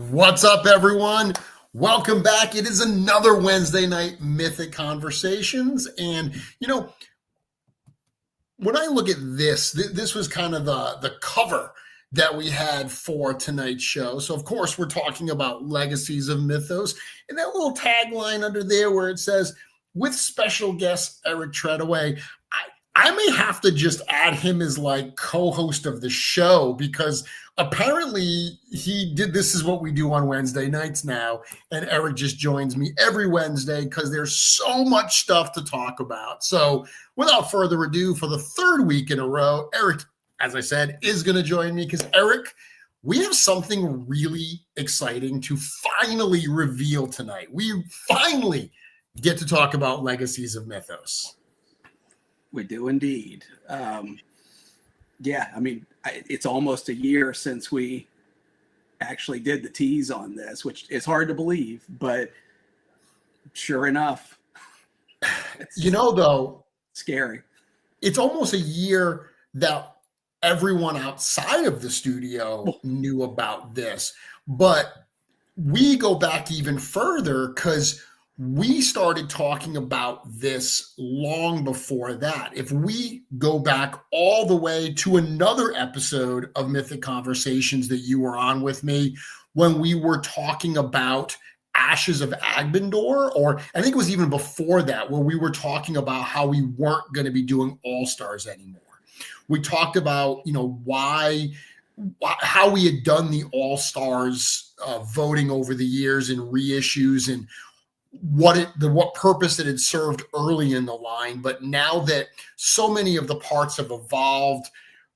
What's up, everyone? Welcome back. It is another Wednesday night Mythic Conversations. And, when I look at this was kind of the cover that we had for tonight's show. So, of course, we're talking about Legacies of Mythoss. And that little tagline under there where it says, with special guest Eric Treadaway, I may have to just add him as like co-host of the show, because apparently he did. This is what we do on Wednesday nights now. And Eric just joins me every Wednesday because there's so much stuff to talk about. So without further ado, for the third week in a row, Eric, as I said, is going to join me because, Eric, we have something really exciting to finally reveal tonight. We finally get to talk about Legacies of Mythoss. We do indeed. Yeah, I mean, it's almost a year since we actually did the tease on this, which is hard to believe, but sure enough, though, scary. It's almost a year that everyone outside of the studio knew about this, but we go back even further because we started talking about this long before that. If we go back all the way to another episode of Mythic Conversations that you were on with me, when we were talking about Ashes of Agbendor, or I think it was even before that, where we were talking about how we weren't going to be doing All-Stars anymore. We talked about, how we had done the All-Stars voting over the years and reissues, and what purpose it had served early in the line. But now that so many of the parts have evolved,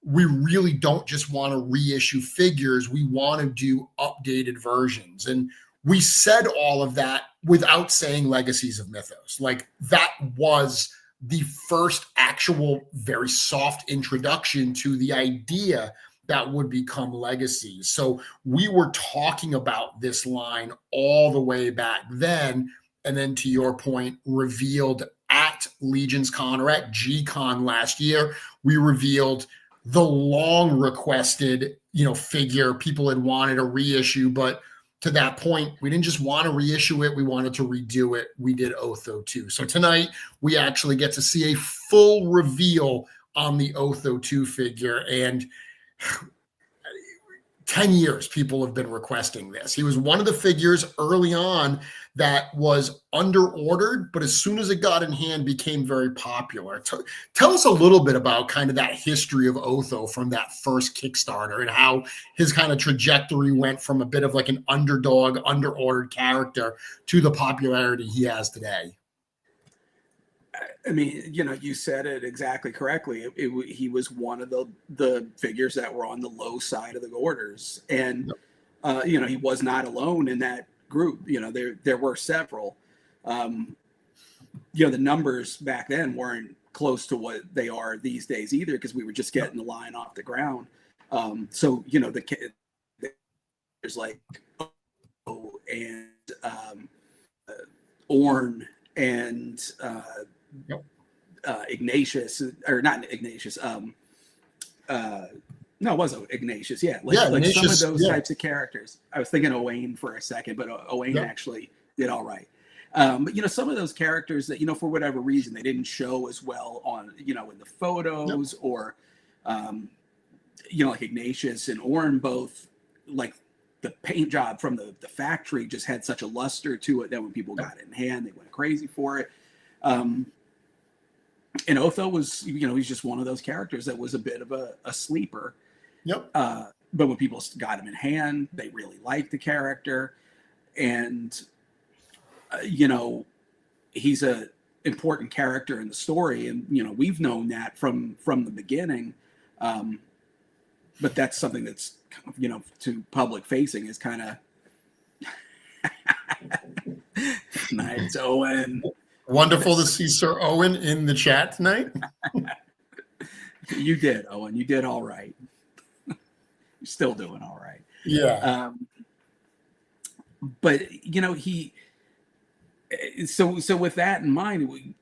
we really don't just want to reissue figures. We want to do updated versions. And we said all of that without saying Legacies of Mythoss. Like, that was the first actual very soft introduction to the idea that would become Legacies. So we were talking about this line all the way back then. And then, to your point, revealed at Legion's Con, or at Gcon last year, we revealed the long requested, figure people had wanted a reissue. But to that point, we didn't just want to reissue it. We wanted to redo it. We did Otho too. So tonight we actually get to see a full reveal on the Otho 2 figure. And 10 years people have been requesting this. He was one of the figures early on that was under-ordered, but as soon as it got in hand, became very popular. Tell us a little bit about kind of that history of Otho from that first Kickstarter, and how his kind of trajectory went from a bit of like an underdog, under-ordered character to the popularity he has today. I mean, you said it exactly correctly. He was one of the figures that were on the low side of the orders. And, he was not alone in that group. There were several. The numbers back then weren't close to what they are these days either, because we were just getting the line off the ground. So, there's like and Orn and Ignatius, or not Ignatius. No, it wasn't Ignatius. Yeah, like Ignatius, some of those types of characters. I was thinking Owain for a second, but Owain actually did all right. But some of those characters that for whatever reason they didn't show as well on in the photos, or like Ignatius and Orn, both, like, the paint job from the factory just had such a luster to it that when people got it in hand, they went crazy for it. And Otho was, he's just one of those characters that was a bit of a sleeper. Yep. But when people got him in hand, they really liked the character. And, he's a important character in the story. And, we've known that from the beginning. but that's something that's, to public facing is kind of nice. Owen. Wonderful to see Sir Owen in the chat tonight. You did, Owen. You did all right. You're still doing all right. Yeah. But so with that in mind,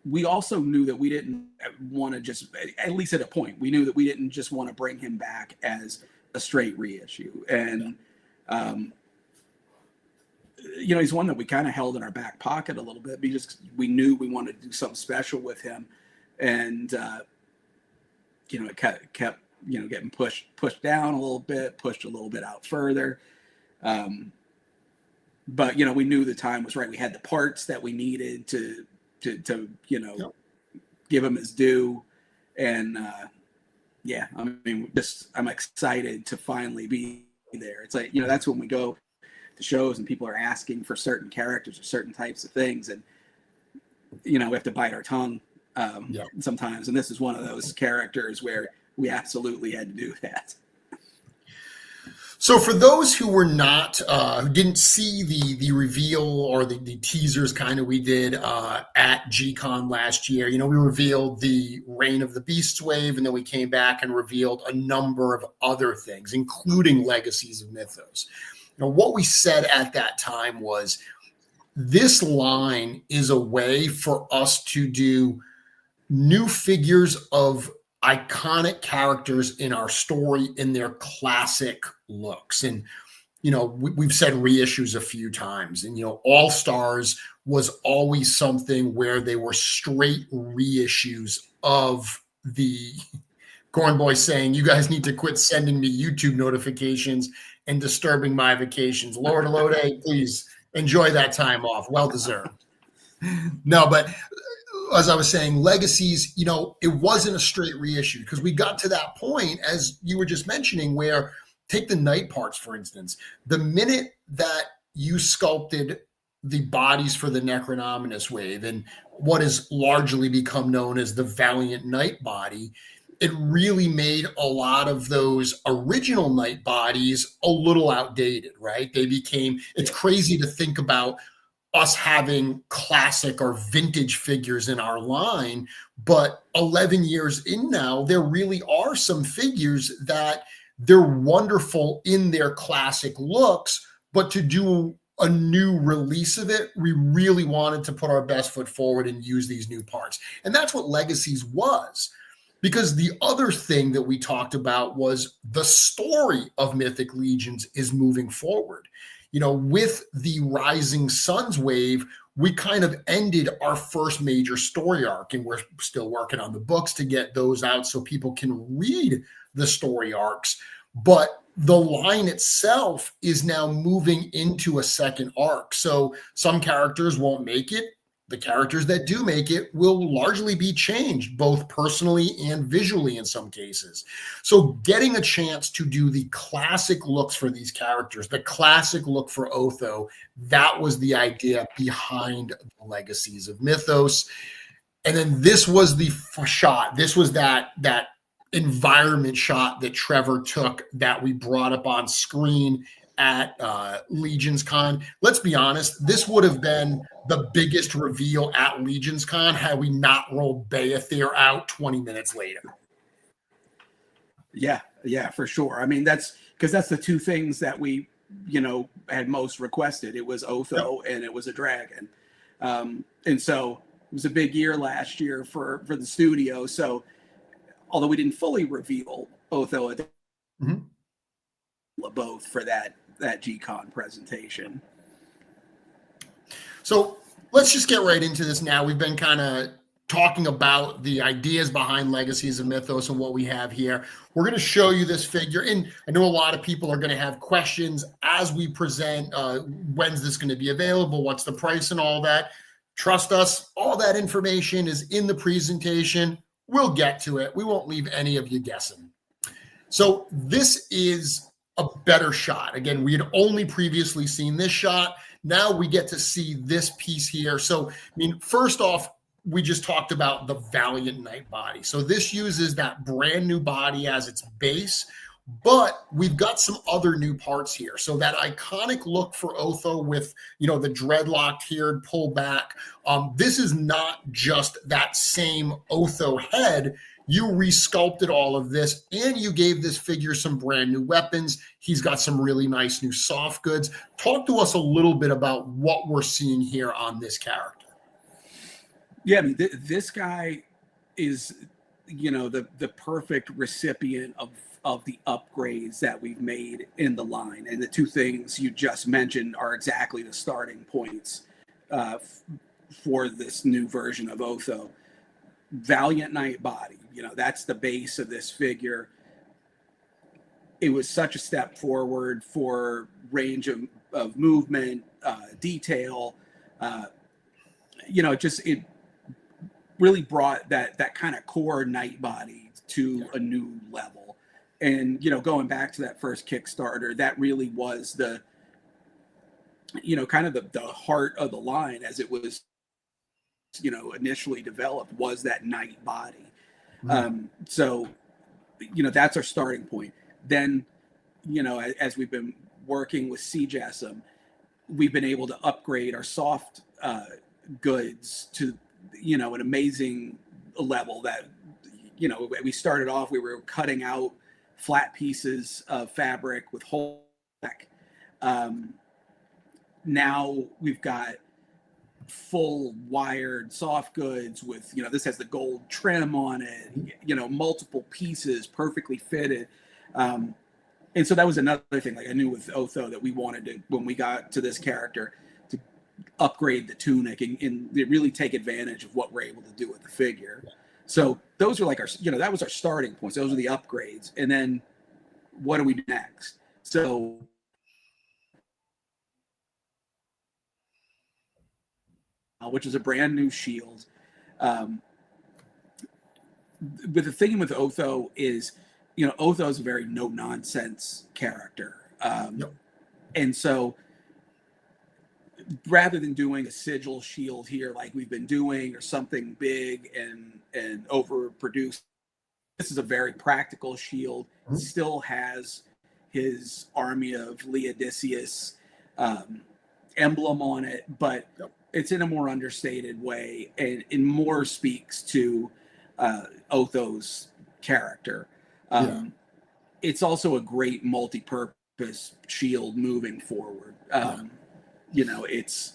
we also knew that we didn't want to just, at least at a point, we knew that we didn't just want to bring him back as a straight reissue. And, he's one that we kind of held in our back pocket a little bit because we knew we wanted to do something special with him. And, it kept getting pushed down a little bit, pushed a little bit out further. But, we knew the time was right. We had the parts that we needed to give him his due. And, I'm excited to finally be there. It's like, that's when we go to shows and people are asking for certain characters or certain types of things. And, we have to bite our tongue sometimes. And this is one of those characters where we absolutely had to do that. So for those who were not, who didn't see the reveal or the teasers kind of we did at Gcon last year, we revealed the Reign of the Beasts wave, and then we came back and revealed a number of other things, including Legacies of Mythoss. What we said at that time was this line is a way for us to do new figures of iconic characters in our story in their classic looks. And, we've said reissues a few times, and, All Stars was always something where they were straight reissues of the Corn Boy saying, you guys need to quit sending me YouTube notifications and disturbing my vacations. Lord Elode, please enjoy that time off. Well deserved. No, but as I was saying, Legacies, it wasn't a straight reissue because we got to that point, as you were just mentioning, where take the night parts, for instance. The minute that you sculpted the bodies for the Necronominus wave and what has largely become known as the Valiant Knight body, it really made a lot of those original Knight bodies a little outdated, right? It's crazy to think about us having classic or vintage figures in our line, but 11 years in now, there really are some figures that they're wonderful in their classic looks, but to do a new release of it, we really wanted to put our best foot forward and use these new parts. And that's what Legacies was. Because the other thing that we talked about was the story of Mythic Legions is moving forward. With the Rising Suns wave, we kind of ended our first major story arc, and we're still working on the books to get those out so people can read the story arcs. But the line itself is now moving into a second arc. So some characters won't make it. The characters that do make it will largely be changed, both personally and visually in some cases. So getting a chance to do the classic looks for these characters, the classic look for Otho, that was the idea behind the Legacies of Mythoss. And then this was the shot. This was that environment shot that Trevor took that we brought up on screen at Legions Con. Let's be honest, this would have been the biggest reveal at Legions Con had we not rolled Beathir out 20 minutes later. Yeah, for sure. I mean, that's because that's the two things that we, had most requested. It was Otho and it was a dragon. And so it was a big year last year for the studio. So although we didn't fully reveal Otho at both for that Gcon presentation. So let's just get right into this now. We've been kind of talking about the ideas behind Legacies of Mythoss and what we have here. We're going to show you this figure. And I know a lot of people are going to have questions as we present. When's this going to be available? What's the price and all that? Trust us, all that information is in the presentation. We'll get to it. We won't leave any of you guessing. So this is a better shot. Again, we had only previously seen this shot. Now we get to see this piece here. So, first off, we just talked about the Valiant Knight body. So this uses that brand new body as its base. But we've got some other new parts here. So that iconic look for Otho with, the dreadlocked here, pull back. This is not just that same Otho head. You resculpted all of this, and you gave this figure some brand new weapons. He's got some really nice new soft goods. Talk to us a little bit about what we're seeing here on this character. Yeah, I mean, this guy is, the perfect recipient of the upgrades that we've made in the line. And the two things you just mentioned are exactly the starting points for this new version of Otho. Valiant Knight body, that's the base of this figure. It was such a step forward for range of movement, detail. It really brought that kind of core knight body to a new level. And, going back to that first Kickstarter, that really was the, kind of the heart of the line as it was, initially developed, was that knight body. So, that's our starting point. Then, as we've been working with CJSM, we've been able to upgrade our soft goods to, an amazing level that, we started off, we were cutting out flat pieces of fabric with whole back. Now we've got full wired soft goods with, this has the gold trim on it, multiple pieces perfectly fitted. And so that was another thing, like I knew with Otho that we wanted to, when we got to this character, to upgrade the tunic and really take advantage of what we're able to do with the figure. Yeah. So those are like our, that was our starting points. Those are the upgrades. And then what do we do next? So which is a brand new shield. But the thing with Otho is, Otho is a very no-nonsense character. Yep. And so rather than doing a sigil shield here like we've been doing, or something big and overproduced, this is a very practical shield. Mm-hmm. It still has his army of Leodicius emblem on it, but yep, it's in a more understated way and more speaks to Otho's character. Yeah. It's also a great multi-purpose shield moving forward. It's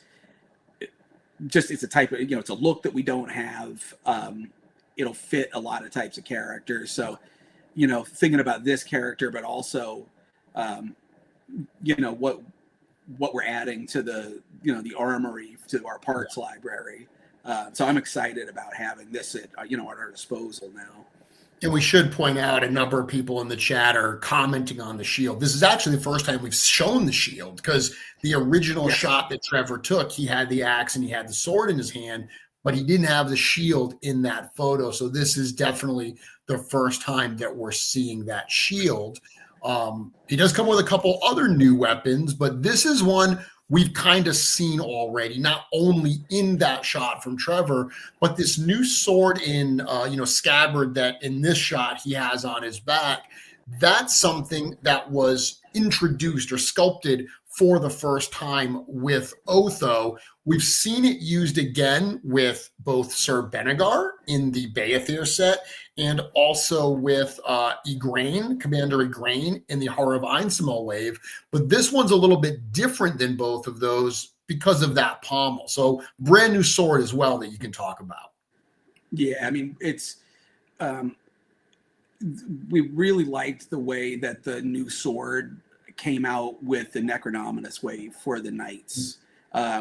a type of, it's a look that we don't have. It'll fit a lot of types of characters. So, thinking about this character, but also, what we're adding to the, the armory, to our parts library. So I'm excited about having this at our disposal now. And we should point out, a number of people in the chat are commenting on the shield. This is actually the first time we've shown the shield, because the original shot that Trevor took, he had the axe and he had the sword in his hand, but he didn't have the shield in that photo. So this is definitely the first time that we're seeing that shield. He does come with a couple other new weapons, but this is one we've kind of seen already, not only in that shot from Trevor, but this new sword in, scabbard that in this shot he has on his back. That's something that was introduced or sculpted for the first time with Otho. We've seen it used again with both Sir Benegar in the Beathir set, and also with Commander Igraine in the Horror of Einsamel wave. But this one's a little bit different than both of those because of that pommel. So brand new sword as well that you can talk about. Yeah, I mean, it's we really liked the way that the new sword came out with the Necronominus wave for the Knights,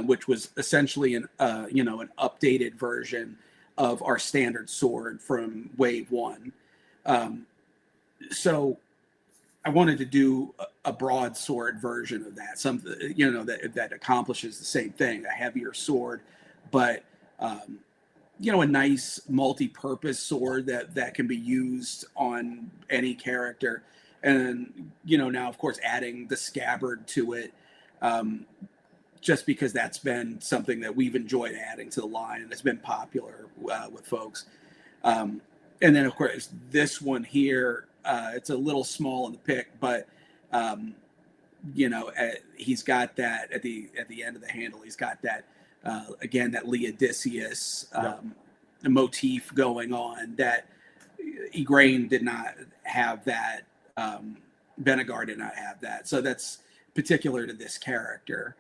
which was essentially an updated version of our standard sword from wave 1. So I wanted to do a broadsword version of that, something that accomplishes the same thing, a heavier sword, but a nice multi-purpose sword that can be used on any character. And now of course adding the scabbard to it, just because that's been something that we've enjoyed adding to the line and it's been popular with folks. And then of course this one here It's a little small in the pic, but he's got that at the end of the handle. He's got that again, that Leodicius motif going on that Igraine did not have that. Benegar did not have that. So that's particular to this character,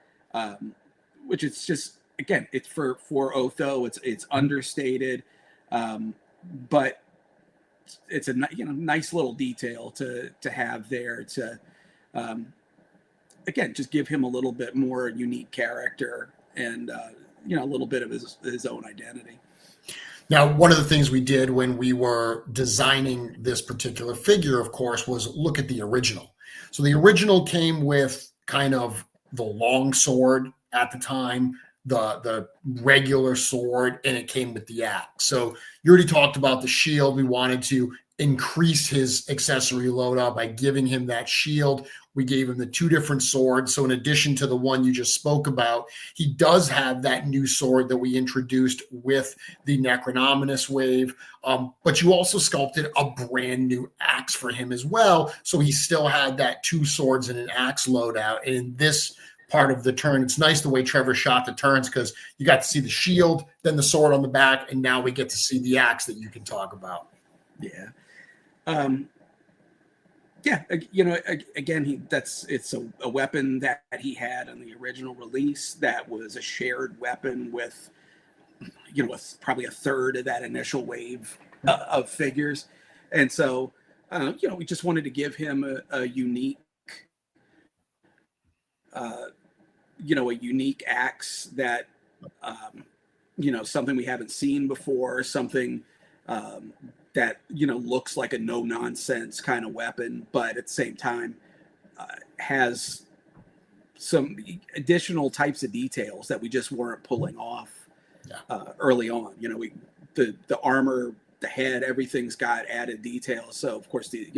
which it's just, again, it's for Otho. It's understated, but it's a nice little detail to have there to, again, just give him a little bit more unique character and a little bit of his own identity. Now, one of the things we did when we were designing this particular figure, of course, was look at the original. So the original came with kind of the long sword at the time, the regular sword, and it came with the axe. So you already talked about the shield. We wanted to increase his accessory loadout by giving him that shield. We gave him the 2 different swords. So in addition to the one you just spoke about, he does have that new sword that we introduced with the Necronominous wave. But you also sculpted a brand new axe for him as well. So he still had that 2 swords and an axe loadout. And in this part of the turn, it's nice the way Trevor shot the turns, because you got to see the shield, then the sword on the back, and now we get to see the axe that you can talk about. Yeah. Again, it's a weapon that he had in the original release that was a shared weapon with probably a third of that initial wave of figures. And so, we just wanted to give him a unique, a unique axe that, something we haven't seen before, something, that looks like a no nonsense kind of weapon, but at the same time has some additional types of details that we just weren't pulling off early on. The armor, the head, everything's got added details. So of course the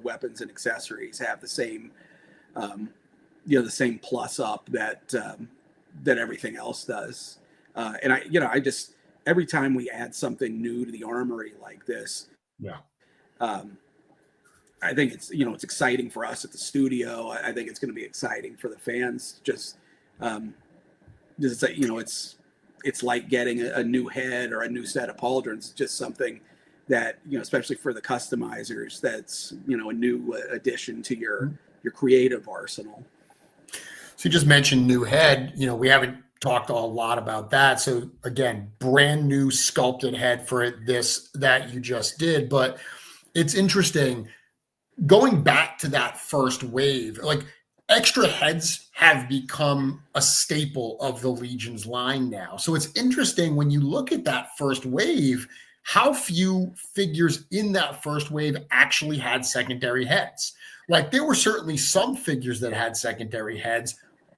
weapons and accessories have the same the same plus up that everything else does. And I just, every time we add something new to the armory like this, I think it's it's exciting for us at the studio. I think it's going to be exciting for the fans. Just it's like getting a new head or a new set of pauldrons. It's just something that especially for the customizers, that's a new addition to your creative arsenal. So you just mentioned new head. We haven't talked a lot about that. So again, brand new sculpted head for this that you just did. But it's interesting going back to that first wave, like extra heads have become a staple of the Legion's line now. So it's interesting when you look at that first wave, how few figures in that first wave actually had secondary heads. Like there were certainly some figures that had secondary heads,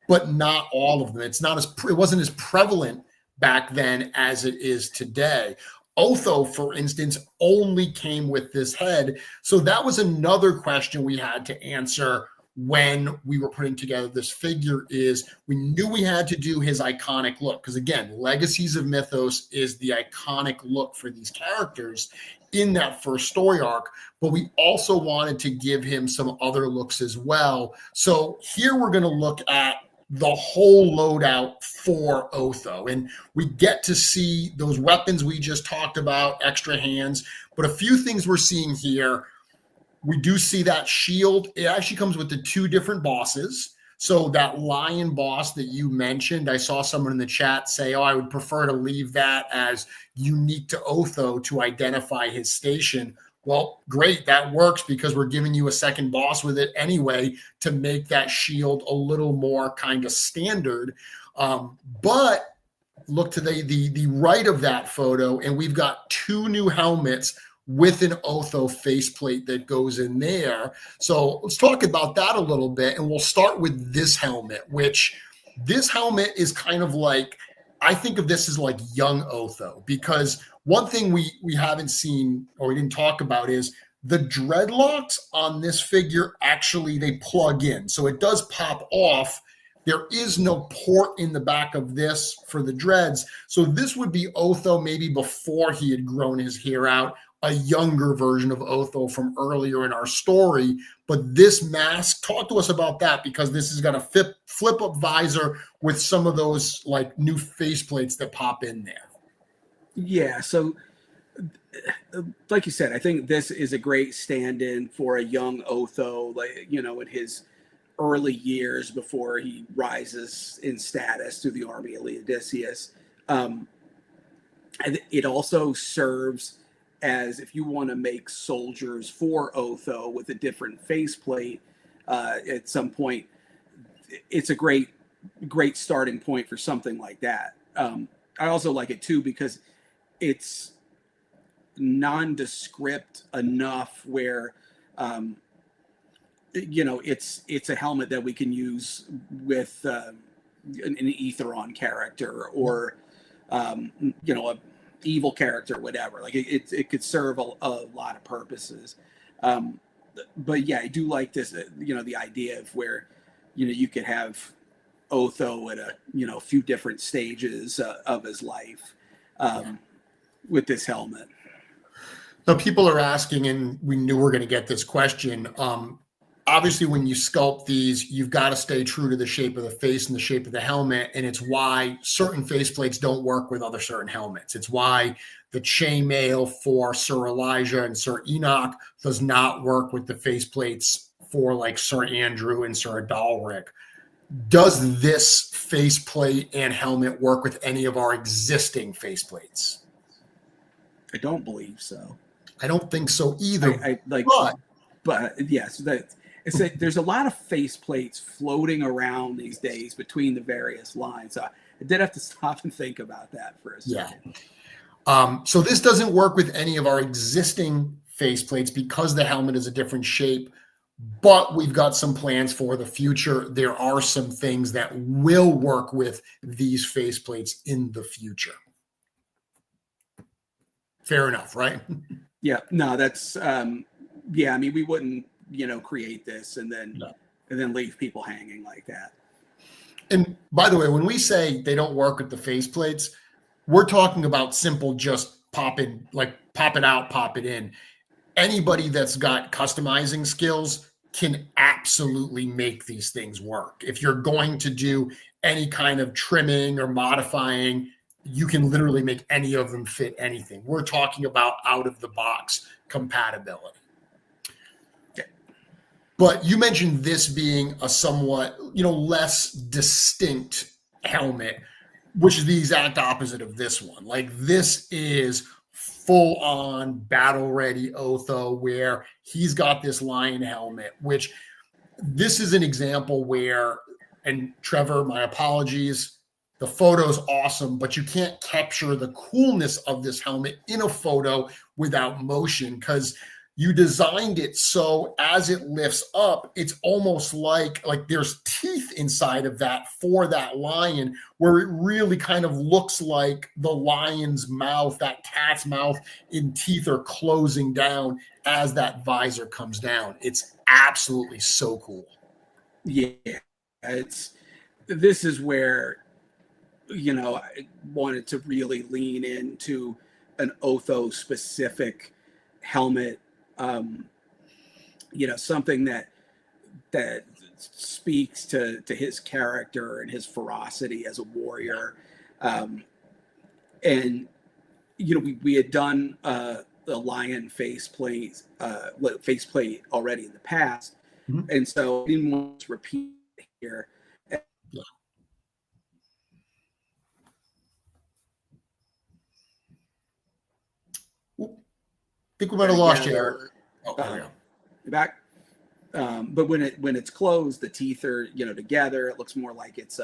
but not all of them. It wasn't as prevalent back then as it is today. Otho, for instance, only came with this head. So that was another question we had to answer when we were putting together this figure. Is we knew we had to do his iconic look, because again, Legacies of Mythoss is the iconic look for these characters in that first story arc, but we also wanted to give him some other looks as well. So here we're going to look at the whole loadout for Otho. And we get to see those weapons we just talked about, extra hands, but a few things we're seeing here. We do see that shield. It actually comes with the 2 different bosses. So that lion boss that you mentioned, I saw someone in the chat say, I would prefer to leave that as unique to Otho to identify his station. Well, great. That works because we're giving you a second boss with it anyway to make that shield a little more kind of standard. But look to the right of that photo, and we've got 2 new helmets with an Otho faceplate that goes in there. So let's talk about that a little bit. And we'll start with this helmet, which this helmet is kind of like, I think of this as like young Otho, because one thing we haven't seen or we didn't talk about is the dreadlocks on this figure. Actually, they plug in. So it does pop off. There is no port in the back of this for the dreads. So this would be Otho maybe before he had grown his hair out. a younger version of Otho from earlier in our story. But this mask, talk to us about that, because this is going to flip up visor with some of those like new faceplates that pop in there. Yeah. So, like you said, I think this is a great stand-in for a young Otho, like, you know, in his early years before he rises in status through the army of Odysseus. And it also serves as, if you want to make soldiers for Otho with a different faceplate at some point, it's a great starting point for something like that. I also like it too because it's nondescript enough where you know, it's a helmet that we can use with an Aetheron character, or you know, a evil character, whatever. Like it could serve a lot of purposes. But yeah, I do like this, you know, the idea of where, you know, you could have Otho at a, you know, a few different stages of his life with this helmet. So people are asking, and we knew we were going to get this question. Obviously, when you sculpt these, you've got to stay true to the shape of the face and the shape of the helmet. And it's why certain faceplates don't work with other certain helmets. It's why the chainmail for Sir Elijah and Sir Enoch does not work with the faceplates for like Sir Andrew and Sir Adalric. Does this faceplate and helmet work with any of our existing faceplates? I don't believe so. I don't think so either. I like, but yes, that it's a, there's a lot of faceplates floating around these days between the various lines. So I did have to stop and think about that for a second. Yeah. So this doesn't work with any of our existing faceplates because the helmet is a different shape, but we've got some plans for the future. There are some things that will work with these faceplates in the future. Fair enough, right? Yeah, no, that's yeah. I mean, we wouldn't, you know, create this and then leave people hanging like that. And by the way, when we say they don't work with the faceplates, we're talking about simple, just pop it out, pop it in. Anybody that's got customizing skills can absolutely make these things work. If you're going to do any kind of trimming or modifying, you can literally make any of them fit anything. We're talking about out of the box compatibility. Okay. But you mentioned this being a somewhat, you know, less distinct helmet, which is the exact opposite of this one. Like this is full on battle ready Otho, where he's got this lion helmet, which this is an example where, and Trevor, my apologies, the photo's awesome, but you can't capture the coolness of this helmet in a photo without motion, because you designed it so as it lifts up, it's almost like there's teeth inside of that for that lion, where it really kind of looks like the lion's mouth, that cat's mouth and teeth are closing down as that visor comes down. It's absolutely so cool. Yeah, this is where, you know, I wanted to really lean into an Otho specific helmet. You know, something that speaks to his character and his ferocity as a warrior. And you know, we had done the lion faceplate already in the past, and so I didn't want to repeat it here. I think we might have lost you there. Oh, there we go. You're back. But when it's closed, the teeth are, you know, together. It looks more like it's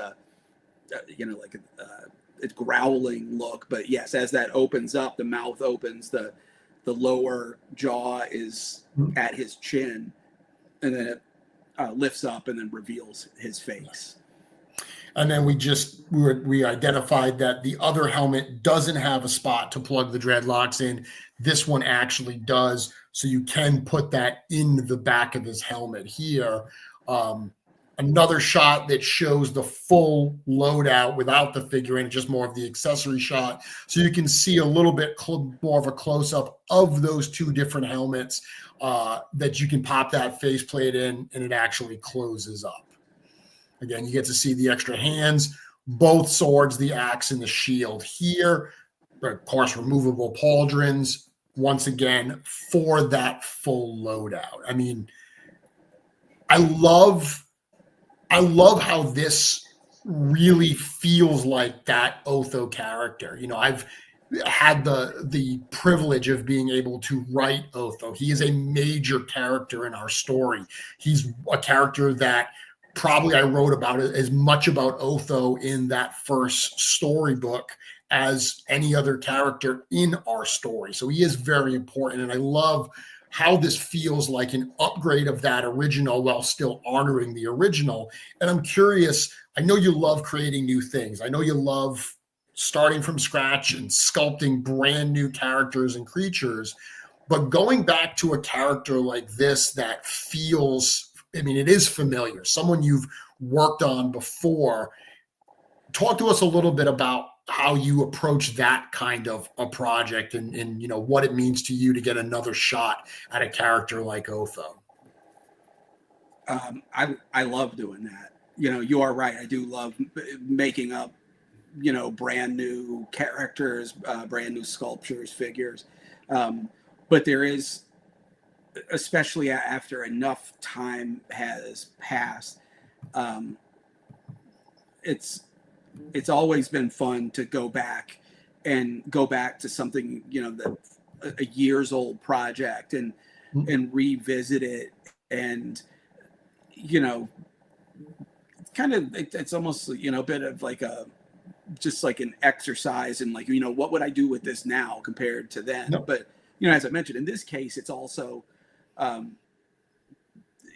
you know, like it's growling look. But yes, as that opens up, the mouth opens, the lower jaw is at his chin, and then it lifts up and then reveals his face. And then we identified that the other helmet doesn't have a spot to plug the dreadlocks in. This one actually does. So you can put that in the back of his helmet here. another shot that shows the full loadout without the figurine, just more of the accessory shot. So you can see a little bit more of a close up of those two different helmets that you can pop that faceplate in, and it actually closes up. Again, you get to see the extra hands, both swords, the axe and the shield here. Of course, removable pauldrons, once again, for that full loadout. I mean, I love how this really feels like that Otho character. You know, I've had the privilege of being able to write Otho. He is a major character in our story. He's a character that probably I wrote about as much about Otho in that first storybook as any other character in our story. So he is very important. And I love how this feels like an upgrade of that original while still honoring the original. And I'm curious, I know you love creating new things. I know you love starting from scratch and sculpting brand new characters and creatures, but going back to a character like this that feels, I mean, it is familiar, someone you've worked on before. Talk to us a little bit about how you approach that kind of a project and you know what it means to you to get another shot at a character like Otho. I love doing that. You know, you are right. I do love making up, you know, brand new characters, brand new sculptures, figures. But there is, especially after enough time has passed, it's always been fun to go back to something, you know, that a years old project and revisit it, and you know, kind of it's almost, you know, a bit of like a just like an exercise in like, you know, what would I do with this now compared to then. No. But you know, as I mentioned, in this case, it's also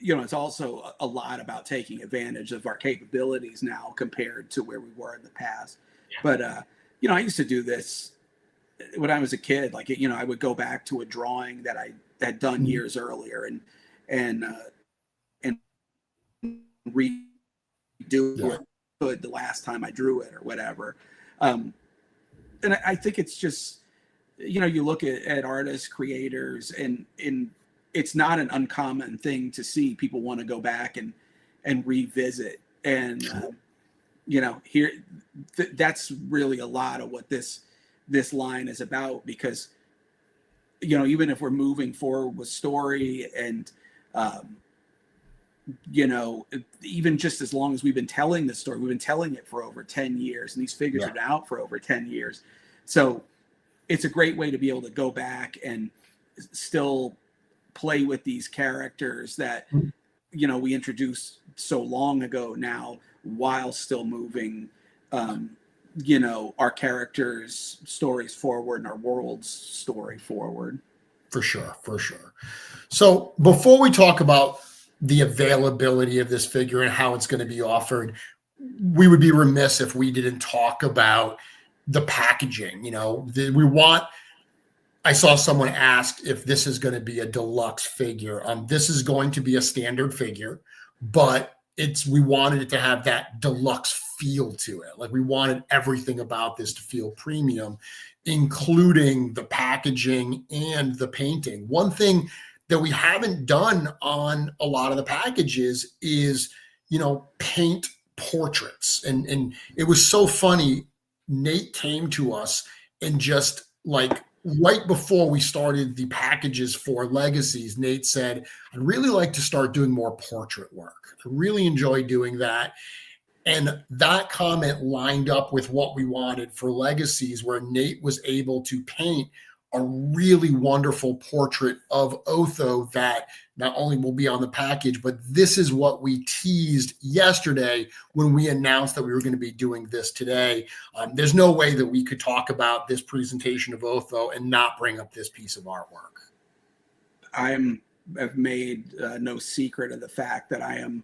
you know, it's also a lot about taking advantage of our capabilities now compared to where we were in the past. Yeah. But you know, I used to do this when I was a kid. Like, you know, I would go back to a drawing that I had done years earlier and redo it the last time I drew it or whatever. And I think it's just, you know, you look at artists, creators, and it's not an uncommon thing to see people want to go back and revisit. And, you know, here, that's really a lot of what this line is about, because, you know, even if we're moving forward with story and, you know, even just as long as we've been telling the story, we've been telling it for over 10 years, and these figures have been out for over 10 years. So it's a great way to be able to go back and still play with these characters that, you know, we introduced so long ago now, while still moving, you know, our characters' stories forward and our world's story forward. For sure. So before we talk about the availability of this figure and how it's going to be offered, we would be remiss if we didn't talk about the packaging. You know, I saw someone ask if this is going to be a deluxe figure. This is going to be a standard figure, but we wanted it to have that deluxe feel to it. Like, we wanted everything about this to feel premium, including the packaging and the painting. One thing that we haven't done on a lot of the packages is, you know, paint portraits. And it was so funny. Nate came to us and just like, right before we started the packages for Legacies, Nate said, I'd really like to start doing more portrait work. I really enjoy doing that. And that comment lined up with what we wanted for Legacies, where Nate was able to paint a really wonderful portrait of Otho that not only will be on the package, but this is what we teased yesterday when we announced that we were going to be doing this today. There's no way that we could talk about this presentation of Otho and not bring up this piece of artwork. I've made no secret of the fact that I am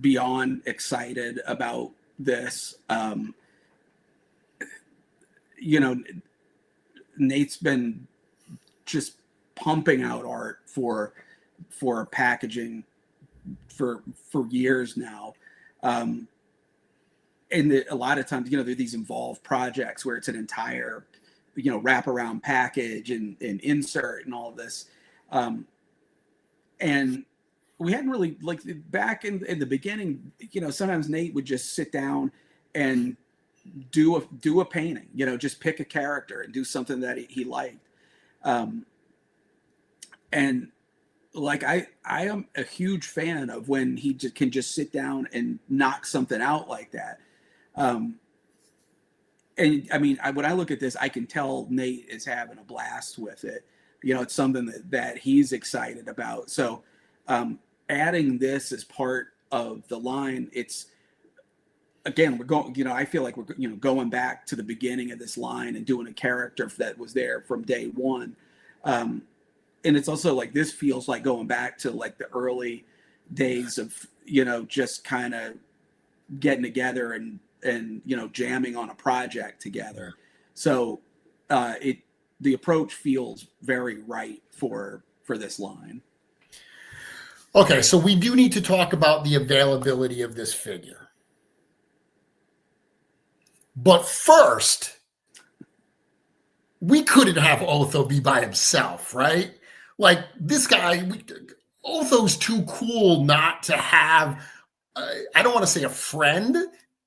beyond excited about this. You know, Nate's been just pumping out art for packaging for years now. And a lot of times, there are these involved projects where it's an entire, wraparound package and insert and all of this. And we hadn't really, like, back in the beginning, sometimes Nate would just sit down and do a painting, just pick a character and do something that he liked. And like, I am a huge fan of when he can just sit down and knock something out like that. And I mean, when I look at this, I can tell Nate is having a blast with it. It's something that he's excited about. So adding this as part of the line, it's, again, we're going, I feel like we're, going back to the beginning of this line and doing a character that was there from day one. And it's also like, this feels like going back to like the early days of, just kind of getting together and jamming on a project together. So the approach feels very right for this line. Okay, so we do need to talk about the availability of this figure. But first, we couldn't have Otho be by himself, right? Like, this guy, Otho's too cool not to have, I don't want to say a friend,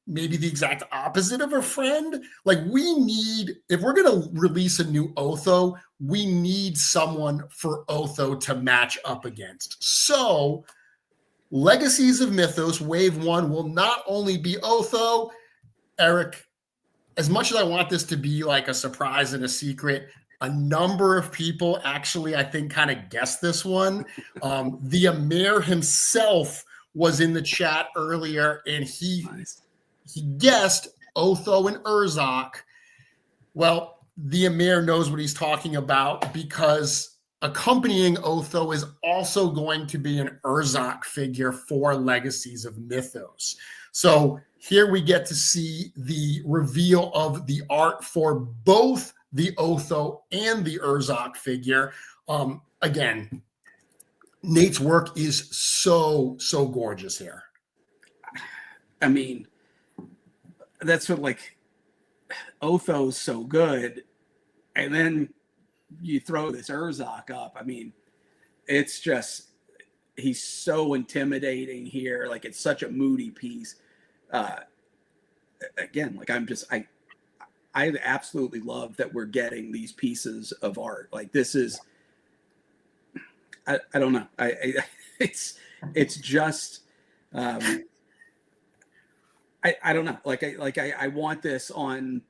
maybe the exact opposite of a friend. Like, we need, if we're going to release a new Otho, we need someone for Otho to match up against. So, Legacies of Mythoss Wave 1 will not only be Otho. Eric, as much as I want this to be like a surprise and a secret, a number of people actually, I think, kind of guessed this one. The Amir himself was in the chat earlier, and he guessed Otho and Urzokk. Well, the Amir knows what he's talking about, because accompanying Otho is also going to be an Urzokk figure for Legacies of Mythoss. So here we get to see the reveal of the art for both the Otho and the Urzokk figure. Again, Nate's work is so gorgeous here. I mean, that's what, like, Otho's so good, and then you throw this Urzokk up. I mean, it's just, he's so intimidating here. Like, it's such a moody piece. Again, like, I absolutely love that we're getting these pieces of art. Like, this is, I don't know. It's just, I don't know. I want this on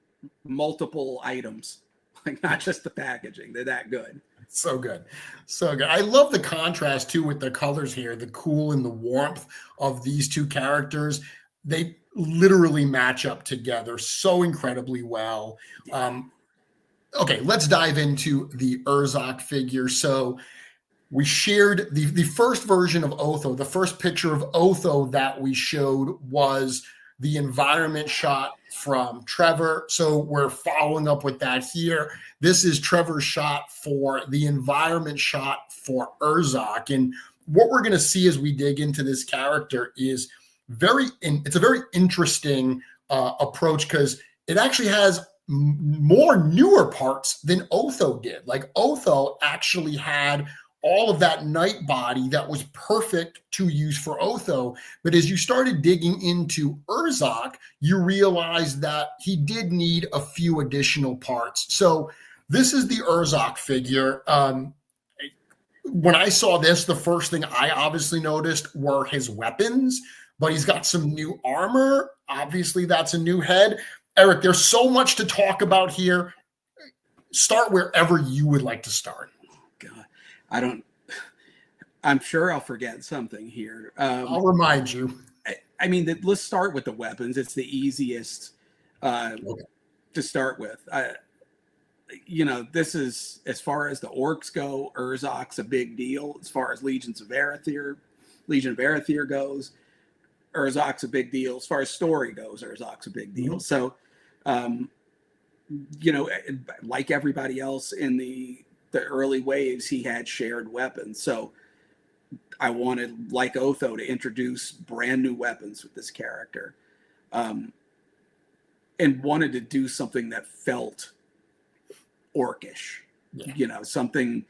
multiple items, like, not just the packaging. They're that good. So good. So good. I love the contrast too with the colors here, the cool and the warmth of these two characters. They literally match up together so incredibly well. Okay, let's dive into the Urzokk figure. So we shared the first version of Otho. The first picture of Otho that we showed was the environment shot from Trevor. So we're following up with that here. This is Trevor's shot for the environment shot for Urzokk. And what we're going to see as we dig into this character is it's a very interesting approach, because it actually has more newer parts than Otho did. Like, Otho actually had all of that night body that was perfect to use for Otho. But as you started digging into Urzokk, you realized that he did need a few additional parts. So this is the Urzokk figure. When I saw this, the first thing I obviously noticed were his weapons, but he's got some new armor. Obviously, that's a new head. Eric, there's so much to talk about here. Start wherever you would like to start. God, I'm sure I'll forget something here. I'll remind you. I mean, let's start with the weapons. It's the easiest to start with. This is, as far as the orcs go, Urzokk's a big deal. As far as Legion of Erethyr goes, Urzokk's a big deal. As far as story goes, Urzokk's a big deal. So, like everybody else in the early waves, he had shared weapons. So I wanted, like Otho, to introduce brand new weapons with this character, and wanted to do something that felt orcish, something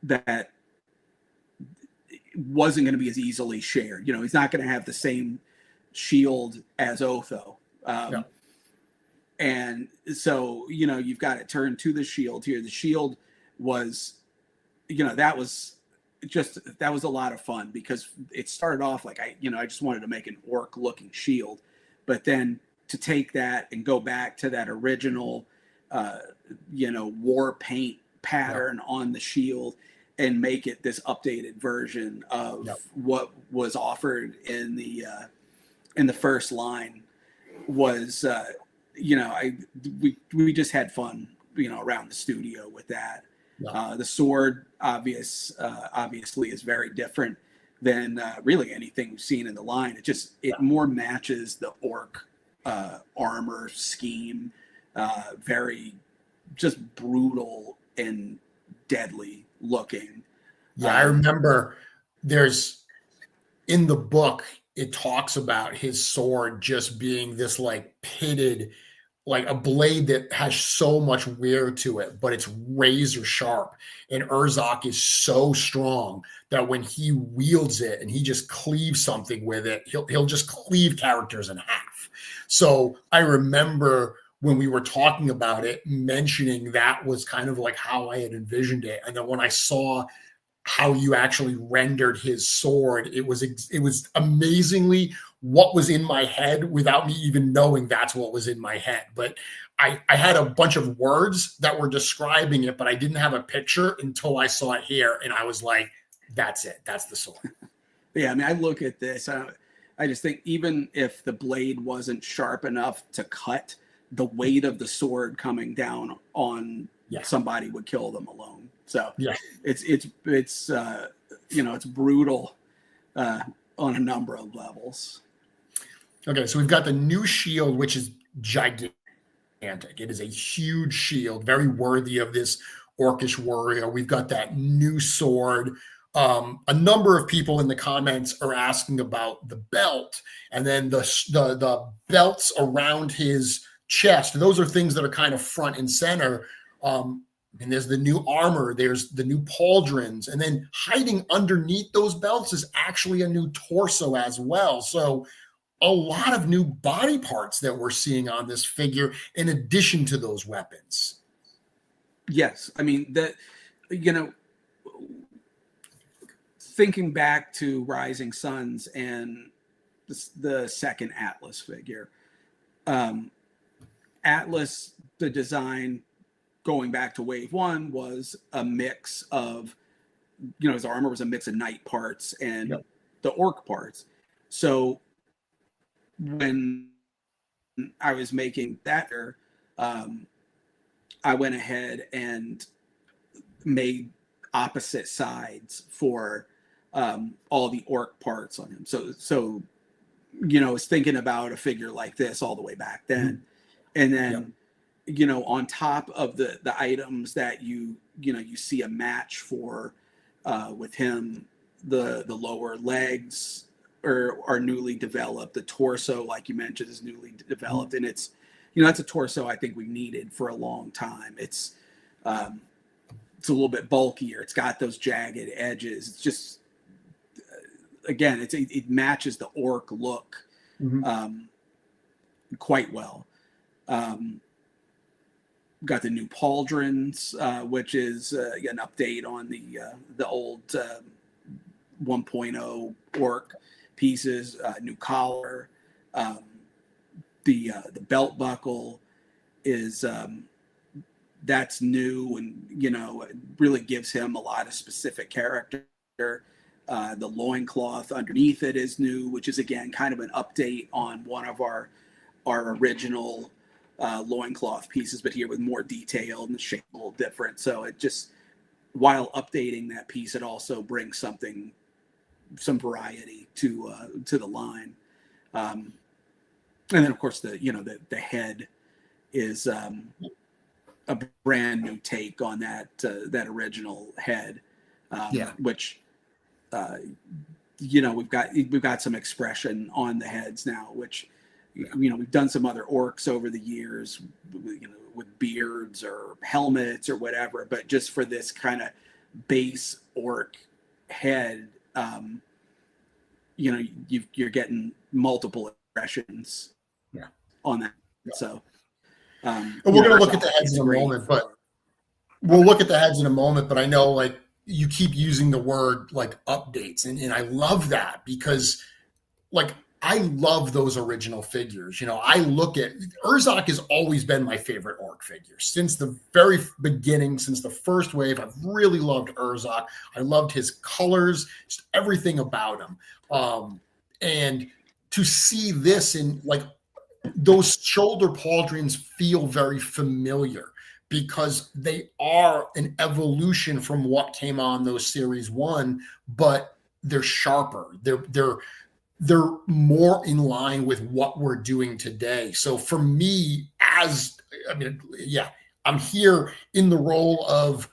that wasn't going to be as easily shared. He's not going to have the same shield as Otho. And so, you've got it turned to the shield here. The shield was, that was a lot of fun, because it started off like I just wanted to make an orc looking shield, but then to take that and go back to that original, war paint pattern on the shield and make it this updated version of what was offered in the first line was, we just had fun, around the studio with that. The sword obviously is very different than really anything we've seen in the line. It more matches the orc armor scheme, very just brutal and deadly looking. I remember in the book, it talks about his sword just being this like pitted, like a blade that has so much wear to it, but it's razor sharp. And Urzokk is so strong that when he wields it and he just cleaves something with it, he'll just cleave characters in half. So I remember when we were talking about it, mentioning that was kind of like how I had envisioned it. And then when I saw how you actually rendered his sword, it was amazingly what was in my head without me even knowing that's what was in my head. But I had a bunch of words that were describing it, but I didn't have a picture until I saw it here. And I was like, that's it. That's the sword. Yeah. I mean, I look at this, I just think even if the blade wasn't sharp enough to cut, the weight of the sword coming down on somebody would kill them alone. So it's brutal on a number of levels. Okay, so we've got the new shield, which is gigantic. It is a huge shield, very worthy of this orcish warrior. We've got that new sword. A number of people in the comments are asking about the belt, and then the belts around his chest. Those are things that are kind of front and center. And there's the new armor, there's the new pauldrons, and then hiding underneath those belts is actually a new torso as well. So a lot of new body parts that we're seeing on this figure in addition to those weapons. Yes. I mean, thinking back to Rising Suns and the second Atlas figure, Atlas, the design going back to wave one was a mix of, his armor was a mix of knight parts and the orc parts. So when I was making that, I went ahead and made opposite sides for all the orc parts on him. So I was thinking about a figure like this all the way back then. And then on top of the items that you see a match for with him, the lower legs are newly developed. The torso, like you mentioned, is newly developed, and it's that's a torso I think we needed for a long time. It's a little bit bulkier. It's got those jagged edges. It's just again, it matches the orc look quite well. Got the new pauldrons, which is an update on the old 1.0 orc pieces. New collar, the belt buckle is that's new, and it really gives him a lot of specific character. The loincloth underneath it is new, which is again kind of an update on one of our original loincloth pieces, but here with more detail and the shape a little different. So it just, while updating that piece, it also brings some variety to the line. And then of course the head is a brand new take on that original head, which uh, we've got some expression on the heads now, which we've done some other orcs over the years, with beards or helmets or whatever, but just for this kind of base orc head, you're getting multiple expressions Yeah. on that. Yeah. So, and we're going to look at the heads in a moment, but we'll look at the heads in a moment. But I know, like, you keep using the word like updates, and I love that because, like, I love those original figures. I look at Urzokk has always been my favorite orc figure since the very beginning, since the first wave. I've really loved Urzokk. I loved his colors, just everything about him. And to see this in, like, those shoulder pauldrons feel very familiar because they are an evolution from what came on those series 1, but they're sharper. They're more in line with what we're doing today. So for me, I'm here in the role of,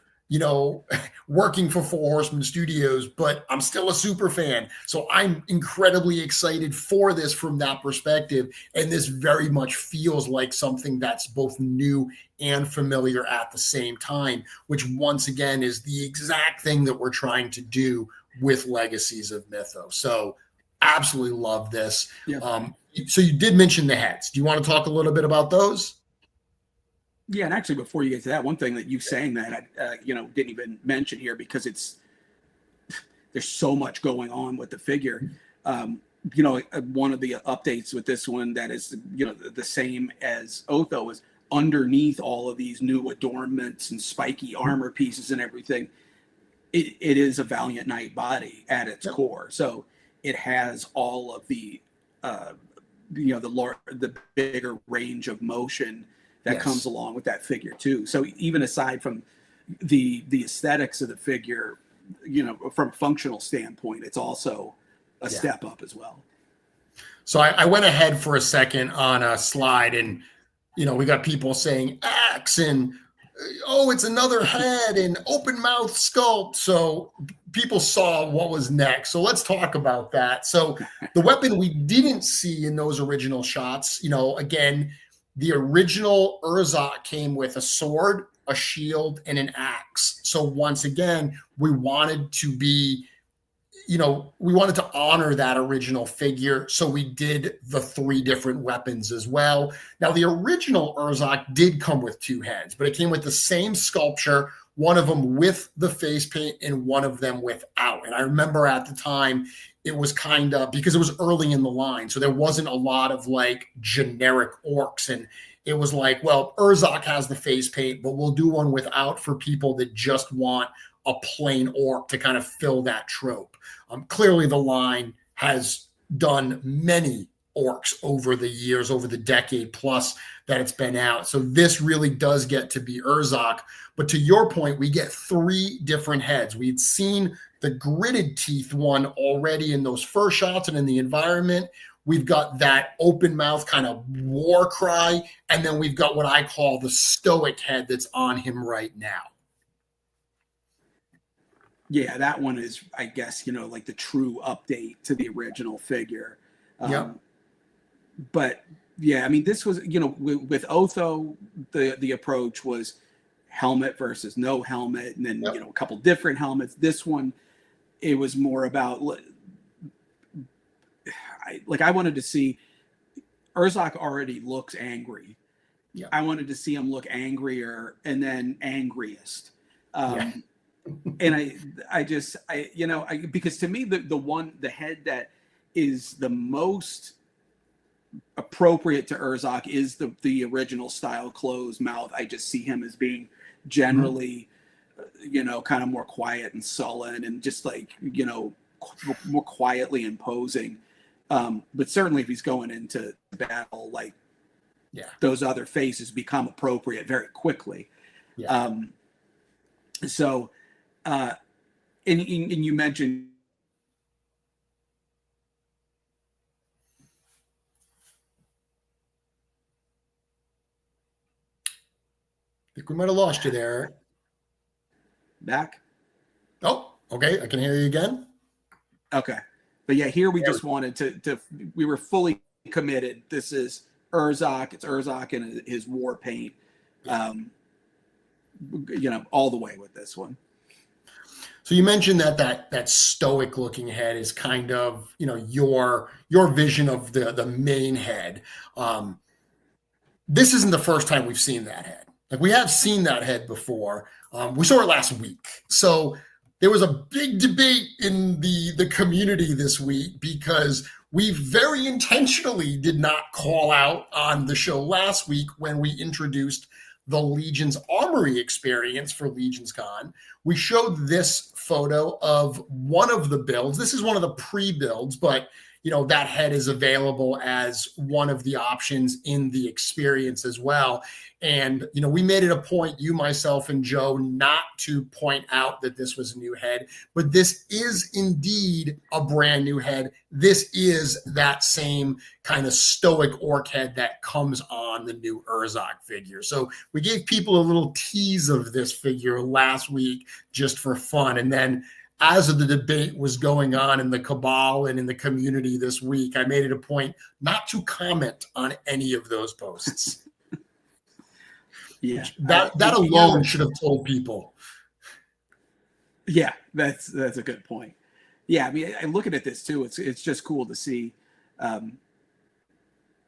working for Four Horsemen Studios, but I'm still a super fan. So I'm incredibly excited for this from that perspective. And this very much feels like something that's both new and familiar at the same time, which once again is the exact thing that we're trying to do with Legacies of Mythoss. So absolutely love this. Yeah. So you did mention the heads. Do you want to talk a little bit about those? Yeah, and actually, before you get to that, one thing that you saying that I didn't even mention here, because there's so much going on with the figure. One of the updates with this one that is the same as Otho is underneath all of these new adornments and spiky armor pieces and everything. It is a Valiant Knight body at its core, so it has all of the the bigger range of motion that comes along with that figure too. So even aside from the aesthetics of the figure, from a functional standpoint, it's also a step up as well. So I went ahead for a second on a slide, and we got people saying axe and it's another head and open mouth sculpt. So people saw what was next. So let's talk about that. So the weapon we didn't see in those original shots, again, the original Urzokk came with a sword, a shield, and an axe. So once again, we wanted to be, we wanted to honor that original figure. So we did the 3 different weapons as well. Now, the original Urzokk did come with 2 heads, but it came with the same sculpture, one of them with the face paint and one of them without. And I remember at the time, it was kind of, because it was early in the line, so there wasn't a lot of like generic orcs, and it was like, well, Urzokk has the face paint, but we'll do one without for people that just want a plain orc to kind of fill that trope. Clearly the line has done many orcs over the years, over the decade plus that it's been out. So this really does get to be Urzokk. But to your point, we get 3 different heads. We'd seen the gritted teeth one already in those first shots and in the environment. We've got that open mouth kind of war cry. And then we've got what I call the stoic head that's on him right now. Yeah, that one is, I guess, like the true update to the original figure. But yeah, I mean, this was, with Otho, the approach was helmet versus no helmet, and then, a couple different helmets. This one, it was more about, I wanted to see, Urzokk already looks angry. Yeah. I wanted to see him look angrier and then angriest. And because to me, the head that is the most appropriate to Urzokk is the original style closed mouth. I just see him as being generally, kind of more quiet and sullen and just like, more quietly imposing. But certainly if he's going into battle, like those other faces become appropriate very quickly. Yeah. And you mentioned, I think we might have lost you there. Back? Oh, okay. I can hear you again. Okay. But yeah, here we just wanted to we were fully committed. This is Urzokk. It's Urzokk and his war paint. All the way with this one. So you mentioned that stoic looking head is kind of, your vision of the main head. This isn't the first time we've seen that head. Like, we have seen that head before. We saw it last week. So there was a big debate in the community this week because we very intentionally did not call out on the show last week when we introduced the Legion's Armory experience for Legion's Con. We showed this photo of one of the builds. This is one of the pre-builds, but that head is available as one of the options in the experience as well. And, we made it a point, you, myself, and Joe, not to point out that this was a new head, but this is indeed a brand new head. This is that same kind of stoic orc head that comes on the new Urzokk figure. So we gave people a little tease of this figure last week just for fun. And then as the debate was going on in the cabal and in the community this week, I made it a point not to comment on any of those posts. Yeah, that alone should have told people. Yeah, that's a good point. Yeah, I mean, I looking at this too. It's just cool to see.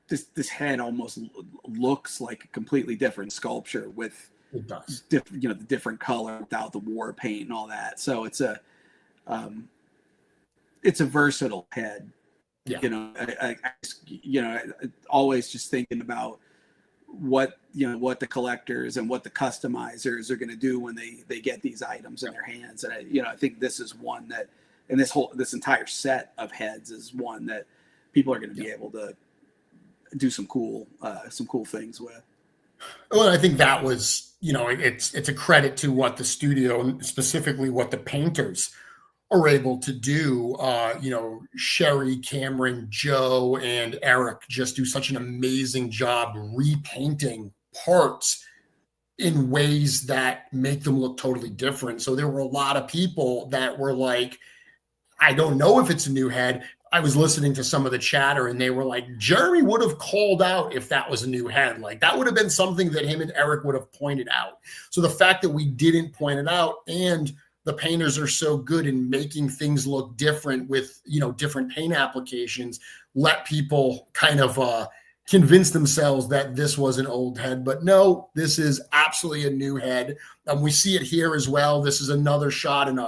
This head almost looks like a completely different sculpture with it does. the different color without the war paint and all that. So it's a versatile head. Yeah. I always just thinking about what the collectors and what the customizers are going to do when they get these items in their hands. And I think this is one that, and this entire set of heads is one that people are going to be able to do some cool things with. Well, I think that was, it's a credit to what the studio, and specifically what the painters are able to do. Sherry, Cameron, Joe, and Eric just do such an amazing job repainting parts in ways that make them look totally different. So there were a lot of people that were like, I don't know if it's a new head. I was listening to some of the chatter and they were like, Jeremy would have called out if that was a new head. Like, that would have been something that him and Eric would have pointed out. So the fact that we didn't point it out, and the painters are so good in making things look different with, different paint applications, let people kind of convince themselves that this was an old head. But no, this is absolutely a new head. We see it here as well. This is another shot, an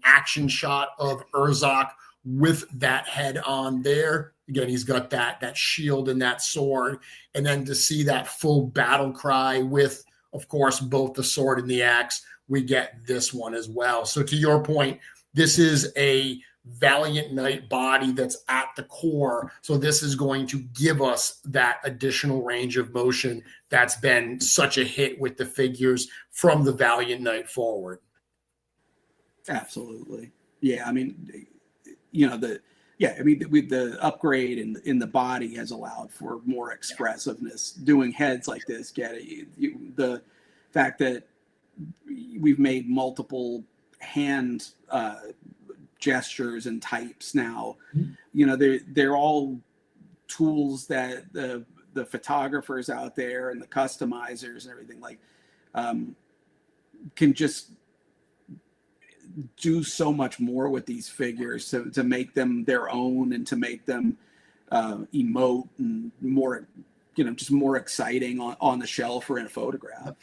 action shot of Urzokk with that head on there. Again, he's got that shield and that sword. And then to see that full battle cry with, of course, both the sword and the axe, we get this one as well. So to your point, this is a Valiant Knight body that's at the core. So this is going to give us that additional range of motion that's been such a hit with the figures from the Valiant Knight forward. Absolutely. Yeah, I mean, the upgrade in the body has allowed for more expressiveness. Doing heads like this, the fact that we've made multiple hand gestures and types now. They're all tools that the photographers out there and the customizers and everything can just do so much more with these figures to make them their own and to make them emote and more, just more exciting on the shelf or in a photograph.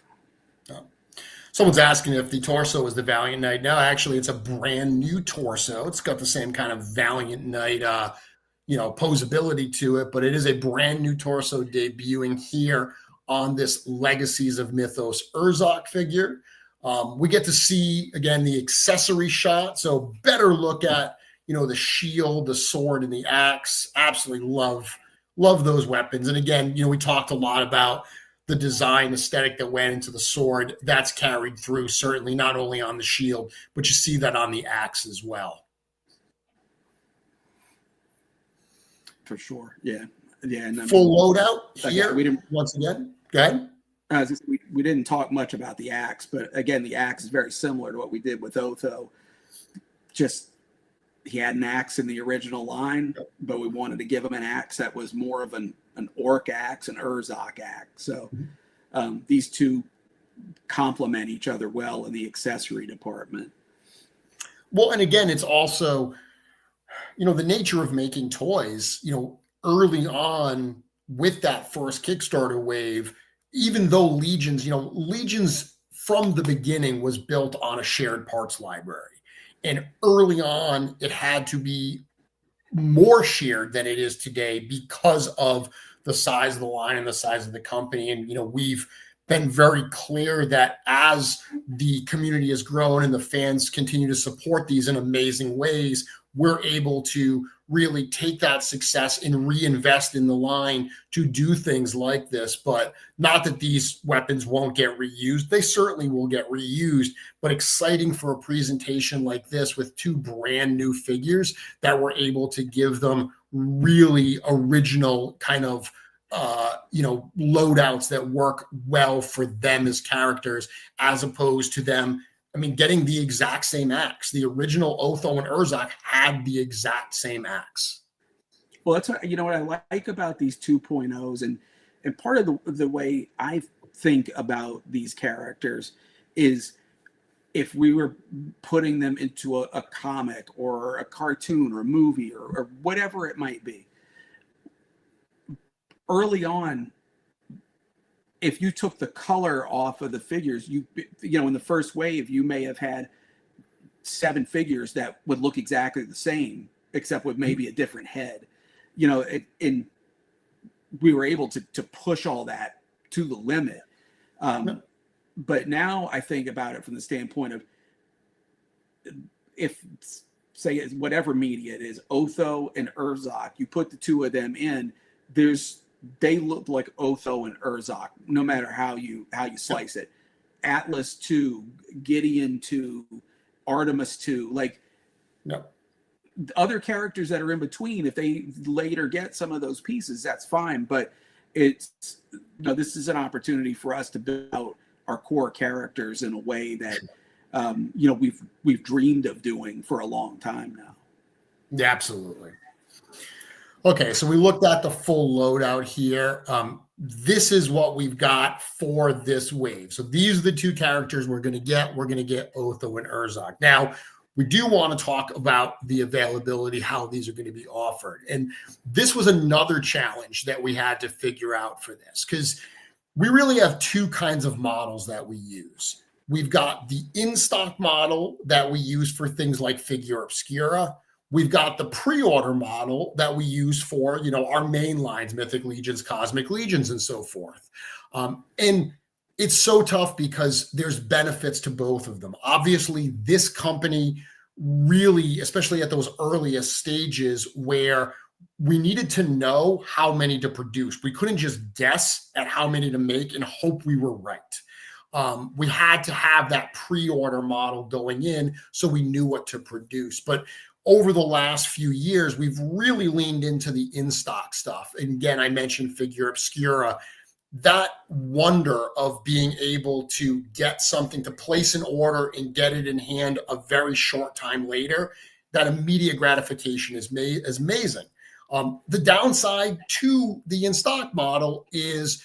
Someone's asking if the torso is the Valiant Knight. No, actually, it's a brand new torso. It's got the same kind of Valiant Knight, posability to it, but it is a brand new torso debuting here on this Legacies of Mythoss Urzokk figure. We get to see, again, the accessory shot. So better look at, the shield, the sword, and the axe. Absolutely love those weapons. And again, we talked a lot about the design aesthetic that went into the sword. That's carried through, certainly not only on the shield, but you see that on the axe as well. For sure. Yeah. Yeah. And full loadout here. We didn't, once again. Go ahead. We didn't talk much about the axe, but again, the axe is very similar to what we did with Otho. Just he had an axe in the original line, but we wanted to give him an axe that was more of an orc axe, an Urzokk axe. So these two complement each other well in the accessory department. Well, and again, it's also, the nature of making toys, early on with that first Kickstarter wave, even though Legions from the beginning was built on a shared parts library. And early on, it had to be more shared than it is today because of the size of the line and the size of the company. And, we've been very clear that as the community has grown and the fans continue to support these in amazing ways, we're able to really take that success and reinvest in the line to do things like this. But not that these weapons won't get reused. They certainly will get reused, but exciting for a presentation like this with two brand new figures that we're able to give them really original kind of loadouts that work well for them as characters, as opposed to them, getting the exact same axe. The original Otho and Urzokk had the exact same axe. Well, that's what I like about these 2.0s, and part of the way I think about these characters is if we were putting them into a comic or a cartoon or a movie or whatever it might be. Early on, if you took the color off of the figures, in the first wave, you may have had 7 figures that would look exactly the same, except with maybe a different head. And we were able to push all that to the limit. But now I think about it from the standpoint of, if, say, whatever media it is, Otho and Urzokk, you put the two of them in, they look like Otho and Urzokk, no matter how you slice it. Atlas 2, Gideon 2, Artemis 2, other characters that are in between, if they later get some of those pieces, that's fine. But it's, this is an opportunity for us to build out our core characters in a way that, we've dreamed of doing for a long time now. Yeah, absolutely. Okay, so we looked at the full loadout here. This is what we've got for this wave. So these are the two characters we're going to get. We're going to get Otho and Urzokk. Now, we do want to talk about the availability, how these are going to be offered. And this was another challenge that we had to figure out for this, because we really have two kinds of models that we use. We've got the in-stock model that we use for things like Figure Obscura. We've got the pre-order model that we use for, our main lines, Mythic Legions, Cosmic Legions, and so forth. And it's so tough because there's benefits to both of them. Obviously, this company really, especially at those earliest stages where we needed to know how many to produce. We couldn't just guess at how many to make and hope we were right. We had to have that pre-order model going in so we knew what to produce. But over the last few years, we've really leaned into the in-stock stuff. And again, I mentioned Figure Obscura. That wonder of being able to get something, to place an order and get it in hand a very short time later, that immediate gratification is amazing. The downside to the in-stock model is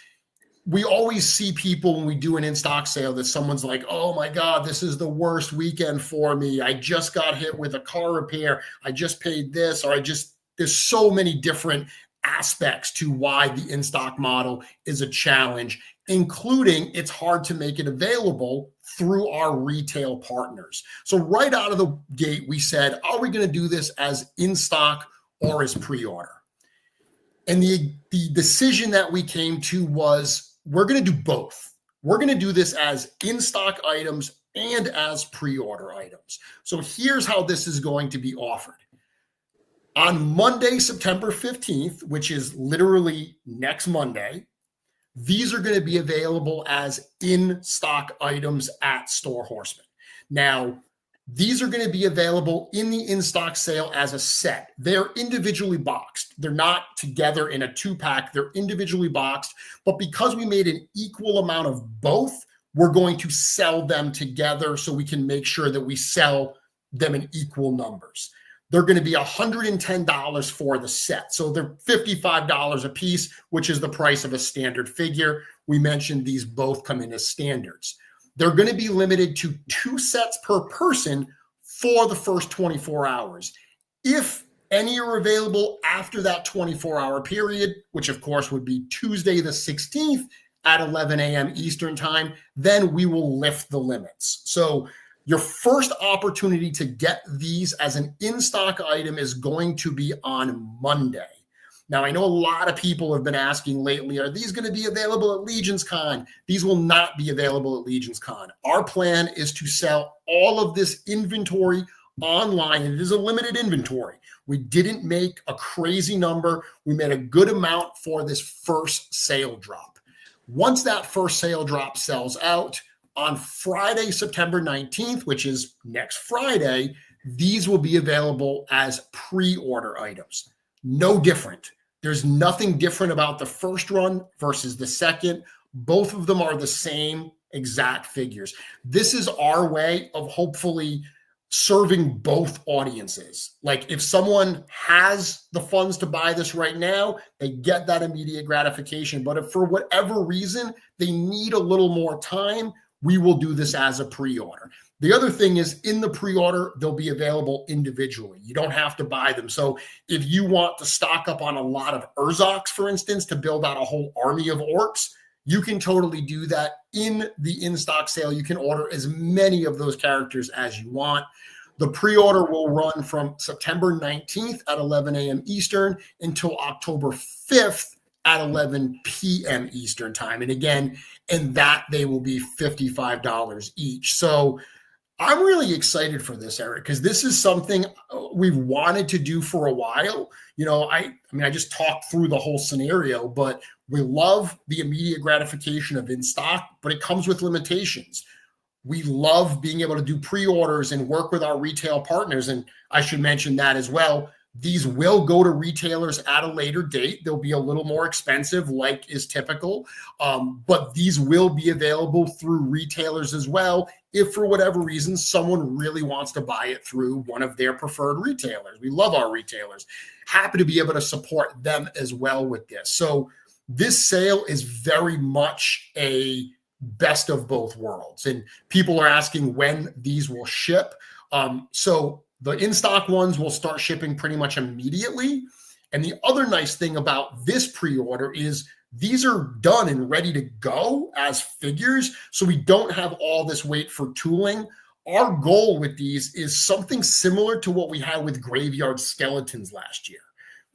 we always see people when we do an in-stock sale that someone's like, oh my God, this is the worst weekend for me. I just got hit with a car repair. I just paid this, or there's so many different aspects to why the in-stock model is a challenge, including it's hard to make it available through our retail partners. So right out of the gate, we said, are we going to do this as in-stock or as pre-order? And the decision that we came to was, we're going to do both. We're going to do this as in-stock items and as pre-order items. So here's how this is going to be offered. On Monday, September 15th, which is literally next Monday, these are going to be available as in-stock items at Store Horseman. Now, these are going to be available in the in-stock sale as a set. They're individually boxed. They're not together in a 2-pack. They're individually boxed. But because we made an equal amount of both, we're going to sell them together so we can make sure that we sell them in equal numbers. they're going to be $110 for the set. So they're $55 a piece, which is the price of a standard figure. We mentioned these both come in as standards. They're going to be limited to 2 sets per person for the first 24 hours. If any are available after that 24-hour period, which of course would be Tuesday the 16th at 11 a.m. Eastern time, then we will lift the limits. So your first opportunity to get these as an in-stock item is going to be on Monday. Now, I know a lot of people have been asking lately, are these going to be available at Legions Con? These will not be available at Legions Con. Our plan is to sell all of this inventory online, and it is a limited inventory. We didn't make a crazy number. We made a good amount for this first sale drop. Once that first sale drop sells out, on Friday, September 19th, which is next Friday, these will be available as pre-order items. No different. There's nothing different about the first run versus the second. Both of them are the same exact figures. This is our way of hopefully serving both audiences. Like if someone has the funds to buy this right now, they get that immediate gratification. But if for whatever reason they need a little more time, we will do this as a pre-order. The other thing is in the pre-order, they'll be available individually. You don't have to buy them. So if you want to stock up on a lot of Urzokks, for instance, to build out a whole army of orcs, you can totally do that in the in-stock sale. You can order as many of those characters as you want. The pre-order will run from September 19th at 11 a.m. Eastern until October 5th at 11 p.m. Eastern time. And again, and that they will be $55 each. So I'm really excited for this, Eric, because this is something we've wanted to do for a while. You know, I mean, I just talked through the whole scenario, but we love the immediate gratification of in stock, but it comes with limitations. We love being able to do pre-orders and work with our retail partners. And I should mention that as well. These will go to retailers at a later date. They'll be a little more expensive, like is typical, but these will be available through retailers as well. If for whatever reason, someone really wants to buy it through one of their preferred retailers. We love our retailers. Happy to be able to support them as well with this. So this sale is very much a best of both worlds. And people are asking when these will ship. So the in-stock ones will start shipping pretty much immediately. And the other nice thing about this pre-order is these are done and ready to go as figures. So we don't have all this wait for tooling. Our goal with these is something similar to what we had with Graveyard Skeletons last year.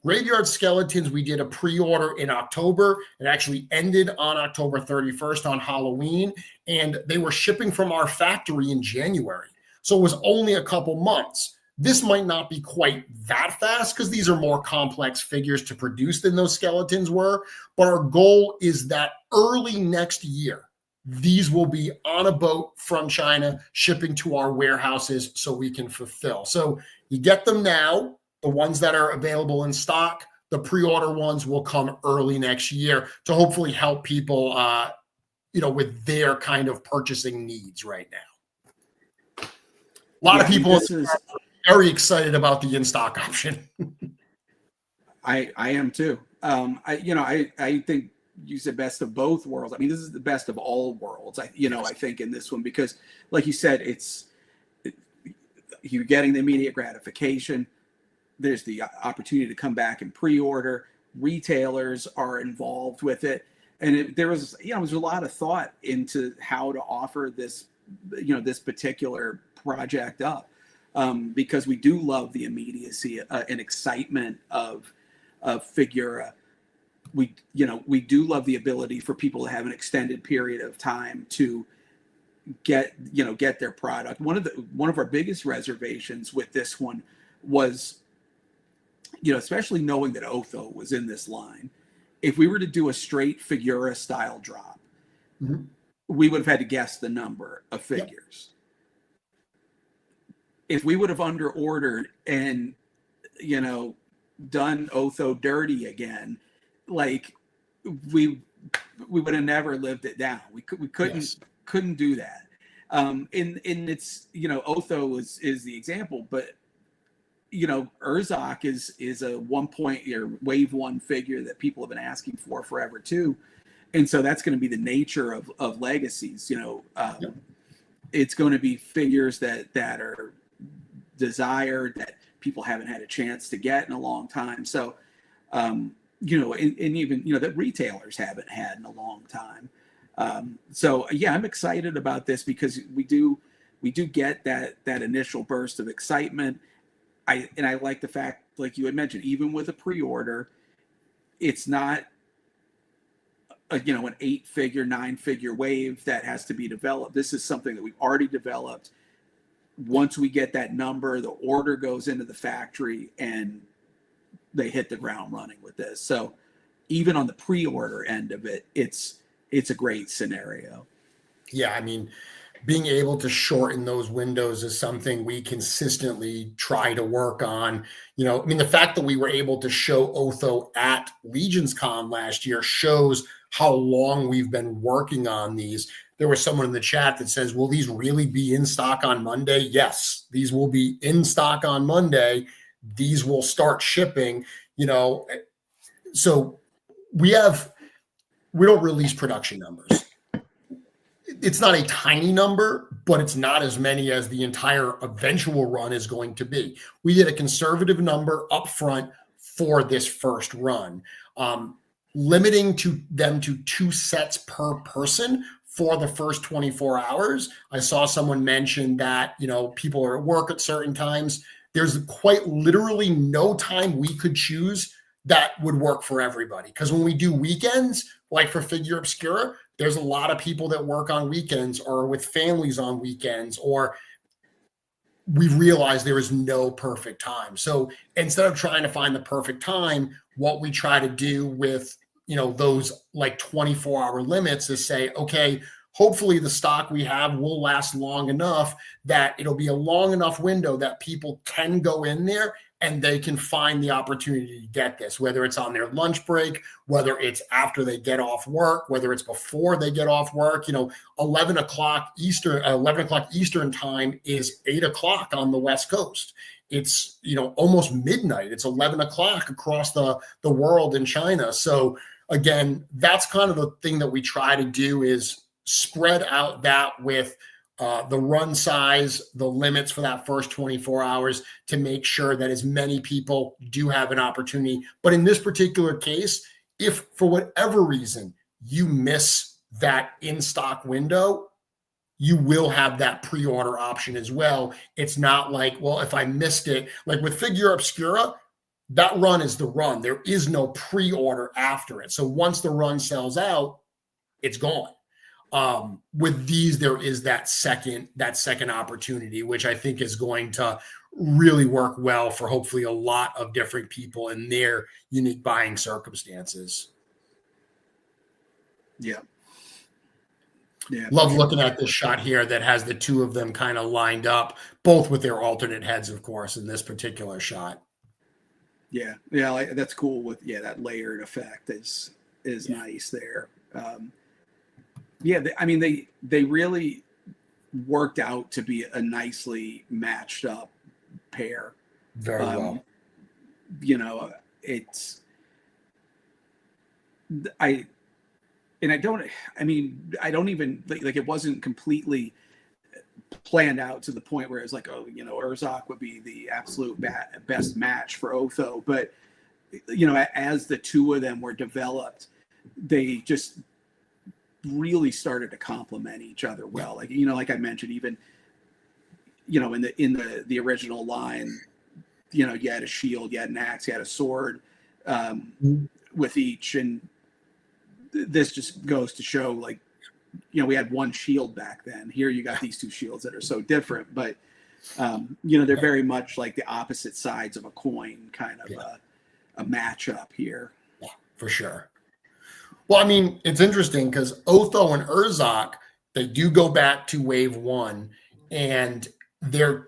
Graveyard Skeletons, we did a pre-order in October. It actually ended on October 31st on Halloween, and they were shipping from our factory in January. So it was only a couple months. This might not be quite that fast because these are more complex figures to produce than those skeletons were. But our goal is that early next year, these will be on a boat from China, shipping to our warehouses so we can fulfill. So you get them now, the ones that are available in stock. The pre-order ones will come early next year to hopefully help people, with their kind of purchasing needs right now. A lot of people are very excited about the in-stock option. I am too. I think you said best of both worlds. I mean, this is the best of all worlds. I think in this one, because like you said, you're getting the immediate gratification. There's the opportunity to come back and pre-order. Retailers are involved with it. And there was a lot of thought into how to offer this, this particular project up, because we do love the immediacy and excitement of Figura. We do love the ability for people to have an extended period of time to get their product. One of our biggest reservations with this one was, especially knowing that Otho was in this line, if we were to do a straight Figura style drop, mm-hmm. we would have had to guess the number of figures. Yep. If we would have under ordered and, done Otho dirty again, like we would have never lived it down. We couldn't do that. And it's, Otho is the example, but Urzokk is a 1 point or wave 1 figure that people have been asking for forever too, and so that's going to be the nature of legacies. Yep. It's going to be figures that are desired, that people haven't had a chance to get in a long time. So, and even that retailers haven't had in a long time. So yeah, I'm excited about this because we do get that initial burst of excitement. I like the fact, like you had mentioned, even with a pre-order, it's not an 8-figure, 9-figure wave that has to be developed. This is something that we've already developed. Once we get that number, the order goes into the factory and they hit the ground running with this. So even on the pre-order end of it, it's a great scenario. Yeah, I mean, being able to shorten those windows is something we consistently try to work on. The fact that we were able to show Otho at Legions Con last year shows how long we've been working on these. There was someone in the chat that says, will these really be in stock on Monday? Yes, these will be in stock on Monday. These will start shipping, so we don't release production numbers. It's not a tiny number, but it's not as many as the entire eventual run is going to be. We did a conservative number up front for this first run, limiting them to 2 sets per person for the first 24 hours. I saw someone mention that, people are at work at certain times. There's quite literally no time we could choose that would work for everybody. Because when we do weekends, like for Figure Obscura, there's a lot of people that work on weekends or with families on weekends, or we realize there is no perfect time. So instead of trying to find the perfect time, what we try to do with, those like 24-hour limits is say, okay, hopefully the stock we have will last long enough that it'll be a long enough window that people can go in there and they can find the opportunity to get this, whether it's on their lunch break, whether it's after they get off work, whether it's before they get off work. 11 o'clock Eastern time is 8 o'clock on the West Coast. It's, almost midnight. It's 11 o'clock across the world in China. So again, that's kind of the thing that we try to do, is spread out that with the run size, the limits for that first 24 hours to make sure that as many people do have an opportunity. But in this particular case, if for whatever reason you miss that in-stock window, you will have that pre-order option as well. It's not like, well, if I missed it, like with Figure Obscura, that run is the run. There is no pre-order after it. So once the run sells out, it's gone. With these, there is that second opportunity, which I think is going to really work well for hopefully a lot of different people in their unique buying circumstances. Yeah. Love looking at this shot here that has the two of them kind of lined up, both with their alternate heads, of course, in this particular shot. Yeah, that's cool. With that layered effect is nice there. They really worked out to be a nicely matched up pair. Very well. I don't even like it wasn't completely planned out to the point where it was like, Urzokk would be the absolute best match for Otho. But, as the two of them were developed, they just really started to complement each other well. Like, like I mentioned, even, in the original line, you had a shield, you had an axe, you had a sword with each. And this just goes to show, like, we had one shield back then. Here you got these two shields that are so different, but they're very much like the opposite sides of a coin, kind of a matchup here. Yeah, for sure. Well, it's interesting because Otho and Urzokk, they do go back to wave 1, and they're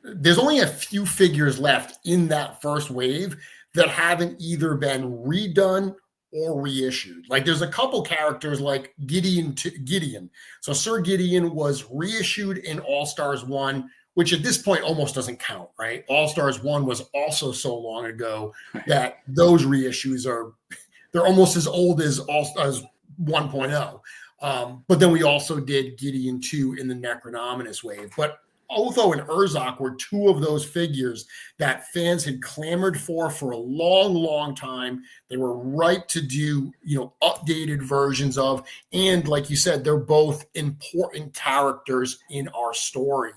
there's only a few figures left in that first wave that haven't either been redone or reissued. Like, there's a couple characters like Gideon. So Sir Gideon was reissued in All-Stars 1 which at this point almost doesn't count, right? All Stars 1 was also so long ago that those reissues they're almost as old as 1.0. But then we also did Gideon 2 in the Necronominus wave. But Otho and Urzokk were two of those figures that fans had clamored for a long, long time. They were ripe to do, updated versions of. And like you said, they're both important characters in our story.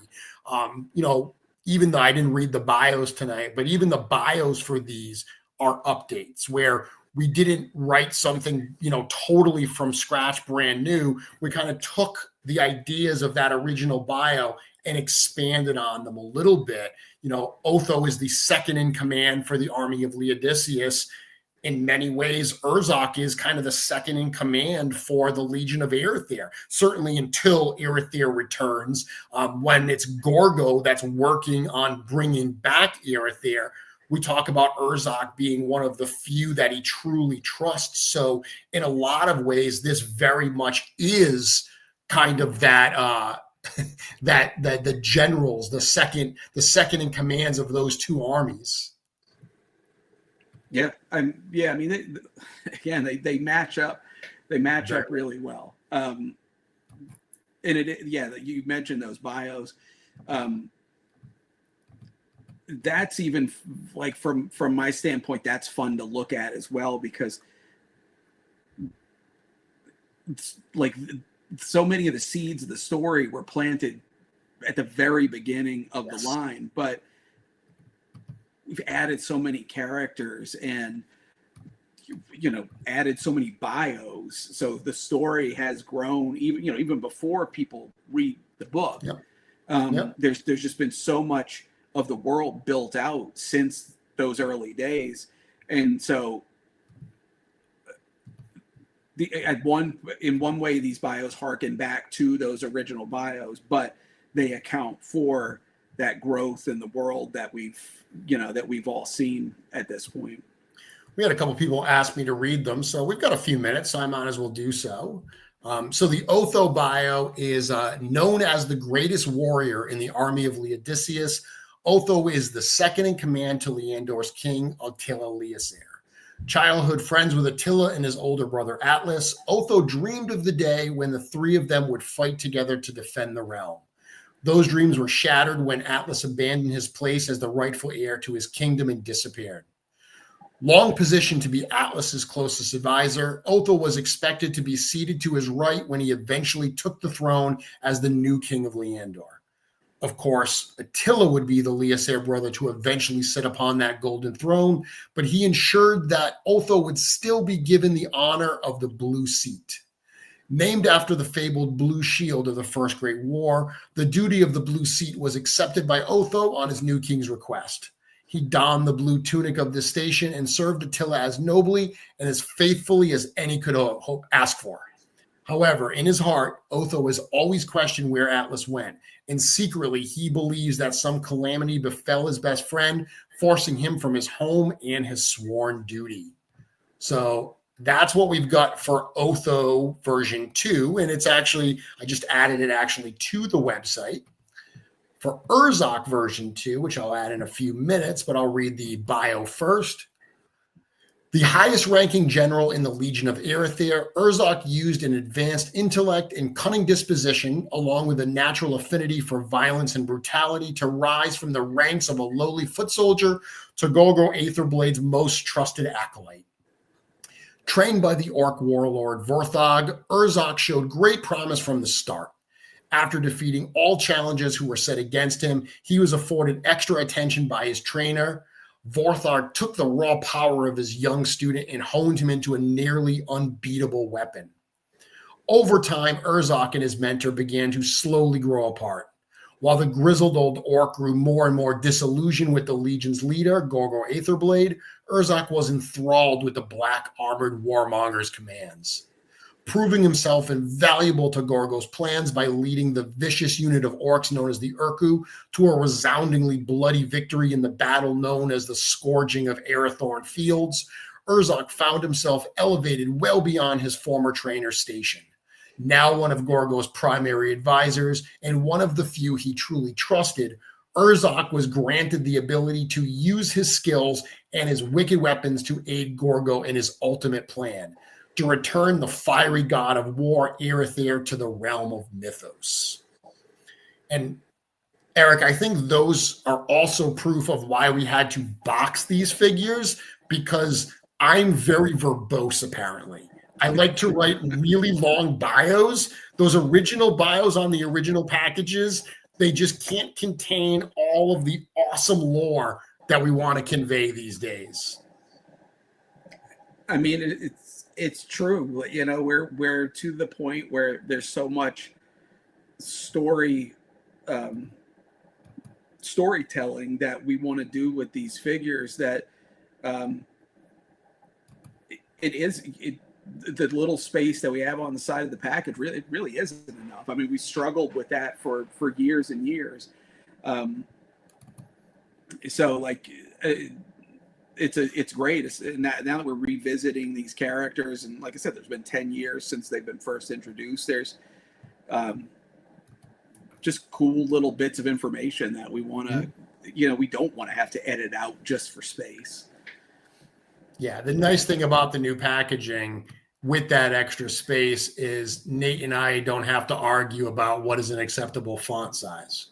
Even though I didn't read the bios tonight, but even the bios for these are updates where we didn't write something, totally from scratch, brand new. We kind of took the ideas of that original bio and expanded on them a little bit. Otho is the second in command for the army of Leodicius. In many ways, Urzokk is kind of the second in command for the Legion of Erethyr, certainly until Erethyr returns, when it's Gorgo that's working on bringing back Erethyr. We talk about Urzokk being one of the few that he truly trusts. So in a lot of ways, this very much is kind of that the generals, the second in commands of those two armies. Yeah, I mean, they match up. They match up really well. And you mentioned those bios. That's even like from my standpoint, that's fun to look at as well, because it's like so many of the seeds of the story were planted at the very beginning of the line, but we've added so many characters and added so many bios, so the story has grown even before people read the book. There's just been so much of the world built out since those early days. And so in one way, these bios harken back to those original bios, but they account for that growth in the world that we've all seen at this point. We had a couple people ask me to read them, so we've got a few minutes, so I might as well do so. So the Otho bio is known as the greatest warrior in the army of Leodicius. Otho is the second in command to Leandor's king, Attila Leosair. Childhood friends with Attila and his older brother Atlas, Otho dreamed of the day when the three of them would fight together to defend the realm. Those dreams were shattered when Atlas abandoned his place as the rightful heir to his kingdom and disappeared. Long positioned to be Atlas's closest advisor, Otho was expected to be seated to his right when he eventually took the throne as the new king of Leandor. Of course, Attila would be the Leosair brother to eventually sit upon that golden throne, but he ensured that Otho would still be given the honor of the Blue Seat. Named after the fabled Blue Shield of the First Great War, the duty of the Blue Seat was accepted by Otho on his new king's request. He donned the blue tunic of this station and served Attila as nobly and as faithfully as any could ask for. However, in his heart, Otho has always questioned where Atlas went, and secretly he believes that some calamity befell his best friend, forcing him from his home and his sworn duty. So that's what we've got for Otho version 2, and it's actually, I just added it actually to the website. For Urzokk version 2, which I'll add in a few minutes, but I'll read the bio first. The highest ranking general in the Legion of Erethyr, Urzokk used an advanced intellect and cunning disposition, along with a natural affinity for violence and brutality, to rise from the ranks of a lowly foot soldier to Gorgo Aetherblade's most trusted acolyte. Trained by the orc warlord Vorthog, Urzokk showed great promise from the start. After defeating all challengers who were set against him, he was afforded extra attention by his trainer. Vorthog took the raw power of his young student and honed him into a nearly unbeatable weapon. Over time, Urzokk and his mentor began to slowly grow apart. While the grizzled old orc grew more and more disillusioned with the Legion's leader, Gorgo Aetherblade, Urzokk was enthralled with the black-armored warmonger's commands. Proving himself invaluable to Gorgo's plans by leading the vicious unit of orcs known as the Urku to a resoundingly bloody victory in the battle known as the Scourging of Arathorn Fields, Urzokk found himself elevated well beyond his former trainer's station. now one of Gorgo's primary advisors and one of the few he truly trusted, Urzokk was granted the ability to use his skills and his wicked weapons to aid Gorgo in his ultimate plan, to return the fiery god of war, Irithyr, to the realm of Mythos. And Eric, I think those are also proof of why we had to box these figures, because I'm very verbose, apparently. I like to write really long bios. Those original bios on the original packages, they just can't contain all of the awesome lore that we want to convey these days. I mean, it's true. You know, we're to the point where there's so much storytelling that we want to do with these figures that the little space that we have on the side of the package really isn't enough. I mean, we struggled with that for years and years. So like it's great. Now that we're revisiting these characters, and like I said, there's been 10 years since they've been first introduced. There's just cool little bits of information that we want to, we don't want to have to edit out just for space. Yeah, the nice thing about the new packaging with that extra space is Nate and I don't have to argue about what is an acceptable font size.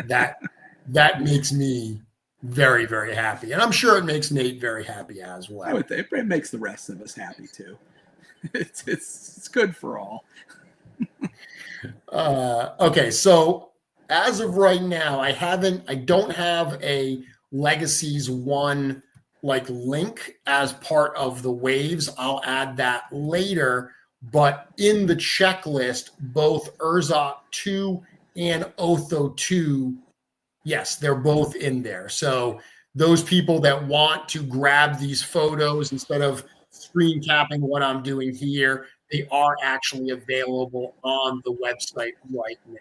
That makes me very, very happy. And I'm sure it makes Nate very happy as well. I would think it makes the rest of us happy too. It's good for all. Okay, so as of right now, I don't have a Legacies 1 like link as part of the waves. I'll add that later, but in the checklist, both Urzokk 2 and Otho 2, yes, they're both in there. So those people that want to grab these photos instead of screen capping what I'm doing here, they are actually available on the website right now.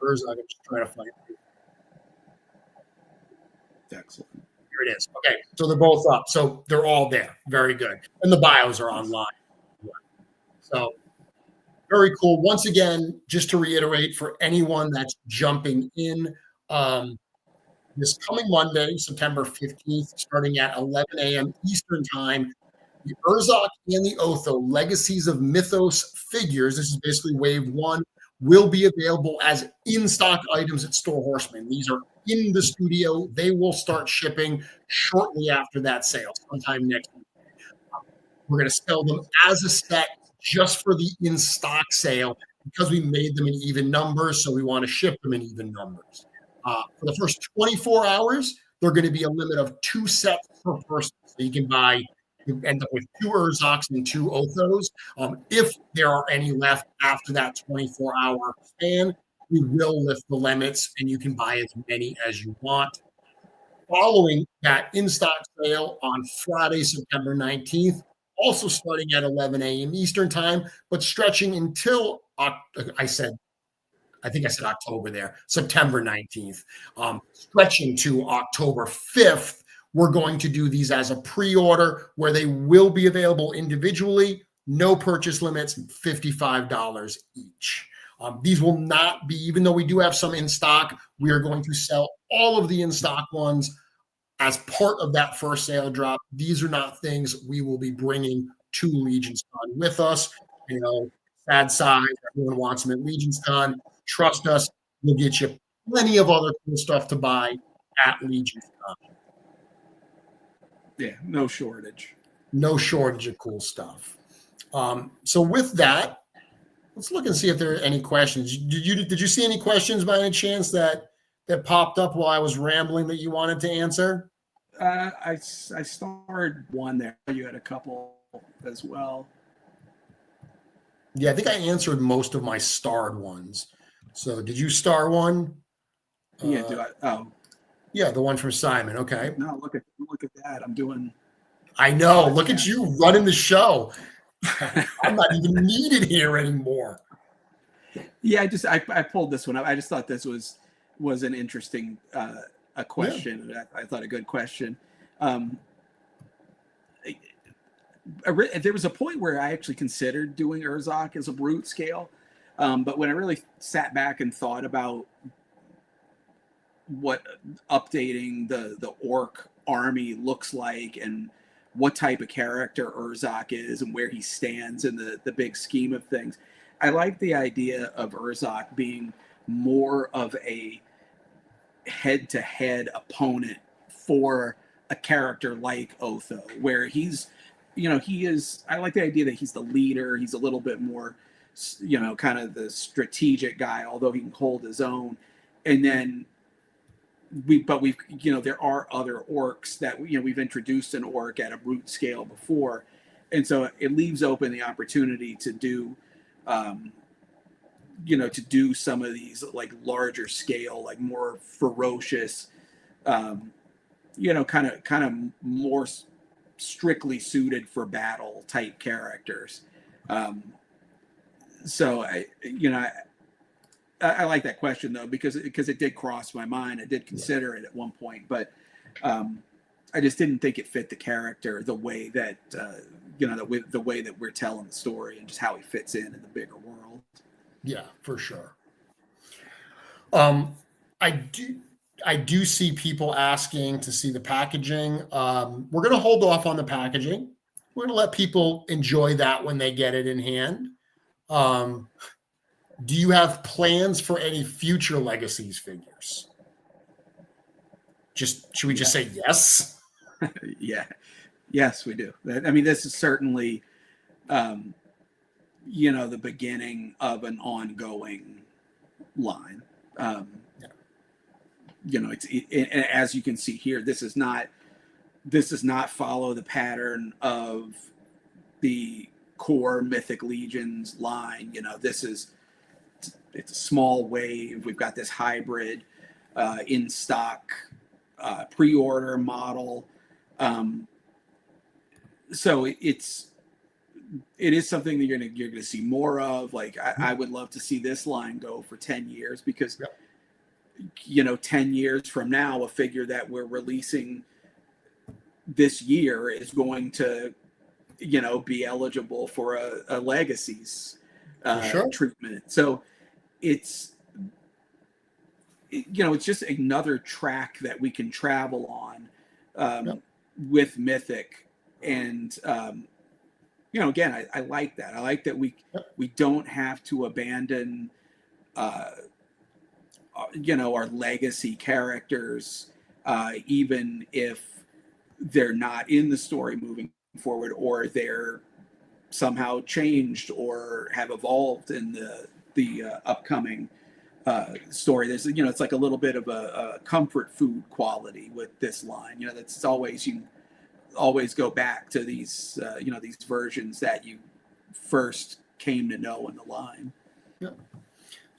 Urzokk, I'm just trying to find it. Excellent. Here it is. Okay, so they're both up. So they're all there. Very good. And the bios are online. So very cool. Once again, just to reiterate for anyone that's jumping in, this coming Monday, September 15th, starting at 11 a.m. Eastern Time, the Urzokk and the Otho Legacies of Mythoss figures, this is basically wave 1, will be available as in-stock items at Store Horseman. These are in the studio. They will start shipping shortly after that sale, sometime next week. We're going to sell them as a set just for the in-stock sale because we made them in even numbers, so we want to ship them in even numbers. For the first 24 hours, they're going to be a limit of 2 sets per person. So you end up with 2 Urzokks and 2 Othos. If there are any left after that 24-hour span, we will lift the limits and you can buy as many as you want. Following that in-stock sale on Friday, September 19th, also starting at 11 a.m. Eastern Time, but stretching until, I think I said October there, September 19th, stretching to October 5th. We're going to do these as a pre-order where they will be available individually, no purchase limits, $55 each. These will not be, even though we do have some in stock, we are going to sell all of the in-stock ones as part of that first sale drop. These are not things we will be bringing to LegionsCon with us. You know, sad size, everyone wants them at LegionsCon. Trust us, we'll get you plenty of other cool stuff to buy at LegionsCon. Yeah, no shortage. No shortage of cool stuff. So with that, let's look and see if there are any questions. Did you see any questions by any chance that popped up while I was rambling that you wanted to answer? I starred one there. You had a couple as well. Yeah, I think I answered most of my starred ones. So did you star one? Yeah, yeah, the one from Simon. Okay. No, look at that. I'm doing. I know. Look at you running the show. I'm not even needed here anymore. Yeah, I pulled this one up. I just thought this was an interesting a question. Yeah. I thought a good question. there was a point where I actually considered doing Urzokk as a brute scale, but when I really sat back and thought about what updating the orc army looks like and what type of character Urzokk is and where he stands in the big scheme of things, I like the idea of Urzokk being more of a head-to-head opponent for a character like Otho, where he's, he is, I like the idea that he's the leader. He's a little bit more, kind of the strategic guy, although he can hold his own. And then we've, there are other orcs that, we've introduced an orc at a brute scale before. And so it leaves open the opportunity to do, to do some of these like larger scale, like more ferocious, kind of more strictly suited for battle type characters. So I like that question though, because it did cross my mind. I did consider it at one point, but I just didn't think it fit the character the way that the way that we're telling the story and just how he fits in the bigger world. Yeah, for sure. I do see people asking to see the packaging. We're going to hold off on the packaging. We're going to let people enjoy that when they get it in hand. Do you have plans for any future Legacies figures? Should we just say yes? Yeah. Yes, we do. I mean, this is certainly, the beginning of an ongoing line. As you can see here, this does not follow the pattern of the core Mythic Legions line. It's a small wave. We've got this hybrid in stock pre-order model. So it is something that you're gonna see more of. Like I would love to see this line go for 10 years because 10 years from now, a figure that we're releasing this year is going to be eligible for a Legacies treatment. So it's just another track that we can travel on with Mythic. And again, I like that. I like that we don't have to abandon our legacy characters, even if they're not in the story moving forward, or they're somehow changed or have evolved in the upcoming story. There's it's like a little bit of a comfort food quality with this line. That's always, you always go back to these these versions that you first came to know in the line. Yeah.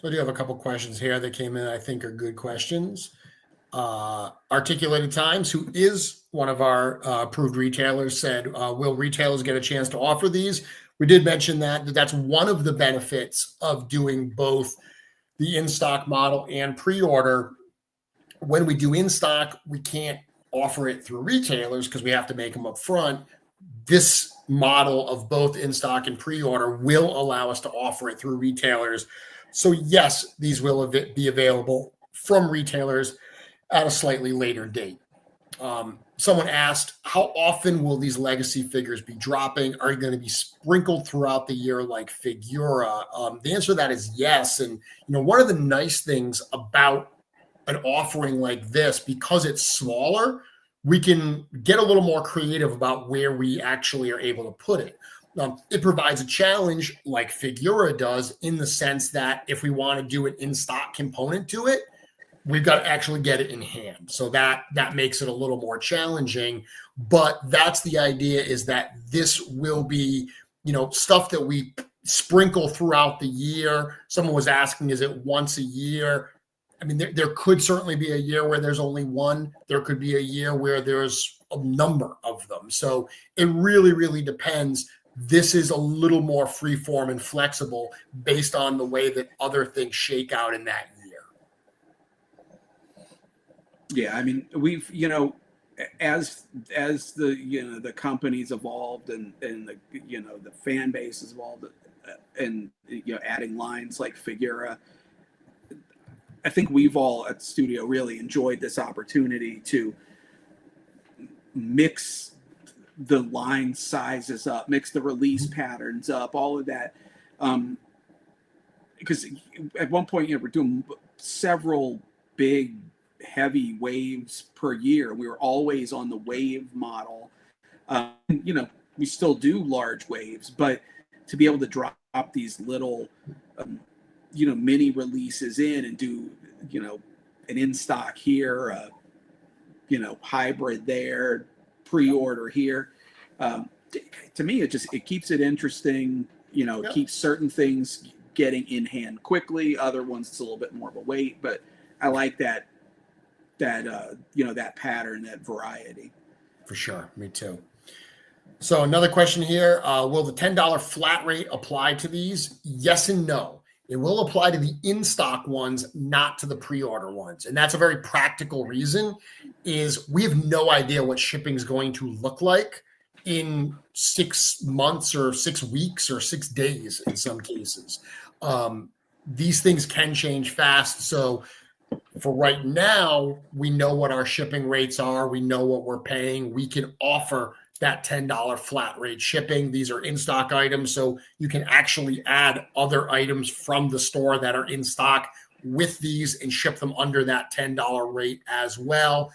So I do have a couple questions here that came in I think are good questions. Articulated Times, who is one of our approved retailers, said, will retailers get a chance to offer these? We did mention that's one of the benefits of doing both the in-stock model and pre-order. When we do in-stock, we can't offer it through retailers because we have to make them up front. This model of both in-stock and pre-order will allow us to offer it through retailers. So yes, these will be available from retailers at a slightly later date. Someone asked, how often will these legacy figures be dropping? Are you going to be sprinkled throughout the year like Figura? The answer to that is yes. And one of the nice things about an offering like this, because it's smaller, we can get a little more creative about where we actually are able to put it. It provides a challenge like Figura does, in the sense that if we want to do an in-stock component to it, we've got to actually get it in hand. So that makes it a little more challenging. But that's the idea, is that this will be, stuff that we sprinkle throughout the year. Someone was asking, is it once a year? I mean, there could certainly be a year where there's only one. There could be a year where there's a number of them. So it really, really depends. This is a little more freeform and flexible based on the way that other things shake out in that year. Yeah, I mean, we've, as the the companies evolved and the the fan base has evolved, and adding lines like Figura, I think we've all at the studio really enjoyed this opportunity to mix the line sizes up, mix the release patterns up, all of that. Because at one point, we're doing several big, heavy waves per year. We were always on the wave model. We still do large waves, but to be able to drop these little, mini releases in and do, an in stock here, hybrid there, pre-order here. To me, it keeps it interesting. It keeps certain things getting in hand quickly. Other ones, it's a little bit more of a wait, but I like that pattern, that variety. For sure. Me too. So another question here, will the $10 flat rate apply to these? Yes and no. It will apply to the in-stock ones, not to the pre-order ones. And that's a very practical reason, is we have no idea what shipping is going to look like in 6 months or 6 weeks or 6 days in some cases. These things can change fast. So for right now, we know what our shipping rates are. We know what we're paying. We can offer that $10 flat rate shipping. These are in-stock items, so you can actually add other items from the store that are in stock with these and ship them under that $10 rate as well.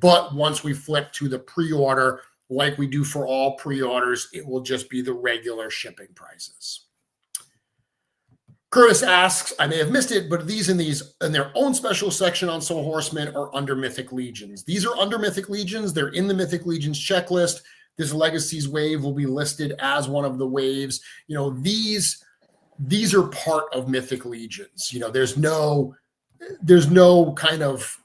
But once we flip to the pre-order, like we do for all pre-orders, it will just be the regular shipping prices. Curtis asks, I may have missed it, but are these in their own special section on Soul Horsemen or under Mythic Legions? These are under Mythic Legions. They're in the Mythic Legions checklist. This Legacies wave will be listed as one of the waves. These are part of Mythic Legions. There's no kind of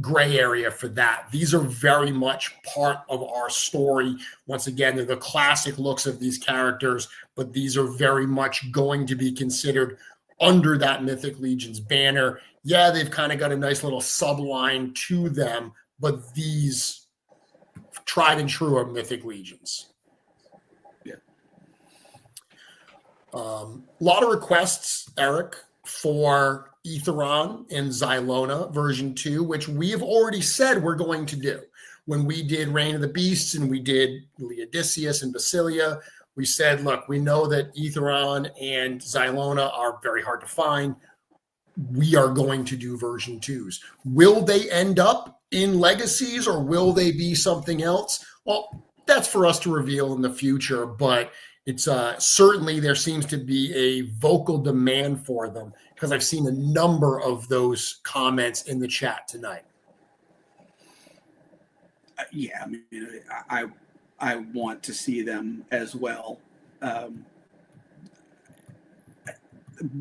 gray area for that. These are very much part of our story. Once again, they're the classic looks of these characters, but these are very much going to be considered under that Mythic Legions banner. Yeah, they've kind of got a nice little subline to them, but these tried and true are Mythic Legions. Yeah. A lot of requests, Eric, for Aetheron and Xylona version 2, which we have already said we're going to do. When we did Reign of the Beasts and we did Leodicius and Basilia, we said, look, we know that Aetheron and Xylona are very hard to find. We are going to do version 2s. Will they end up in Legacies or will they be something else? Well, that's for us to reveal in the future, but it's certainly there seems to be a vocal demand for them because I've seen a number of those comments in the chat tonight. Yeah, I mean, I want to see them as well.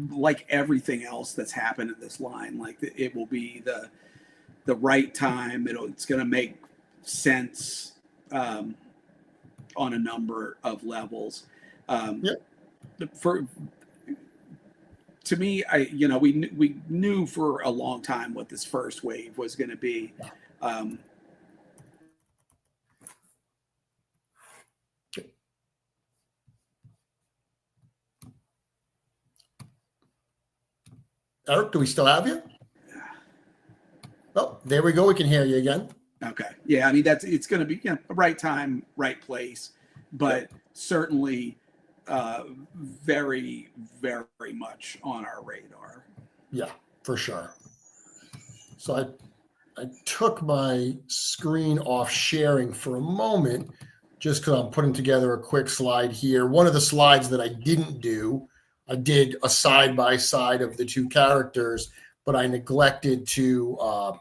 Like everything else that's happened in this line, like it will be the right time. It's going to make sense on a number of levels. To me, we knew for a long time what this first wave was going to be. Eric, do we still have you? Oh, there we go. We can hear you again. Okay. Yeah, I mean, it's going to be the right time, right place, but certainly very, very much on our radar. Yeah, for sure. So I took my screen off sharing for a moment just because I'm putting together a quick slide here. One of the slides that I didn't do, I did a side-by-side of the two characters, but I neglected to,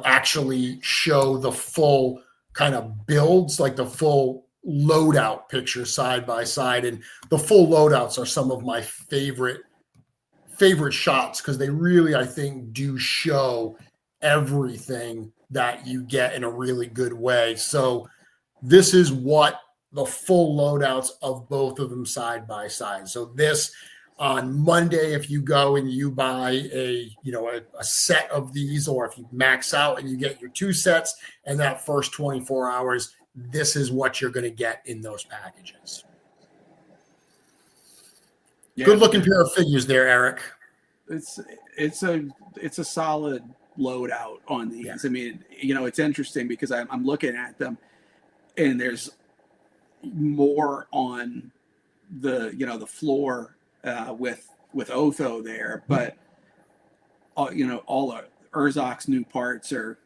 actually show the full kind of builds, like the full loadout picture side by side. And the full loadouts are some of my favorite shots because they really, I think, do show everything that you get in a really good way. So this is what the full loadouts of both of them side by side. So this, On Monday, if you go and you buy a set of these, or if you max out and you get your 2 sets, and that first 24 hours, this is what you're going to get in those packages. Yeah. Good looking pair of figures there, Eric. It's a solid loadout on these. Yeah. I mean, it's interesting because I'm looking at them, and there's more on the floor with Otho there, but all of Urzokk's new parts are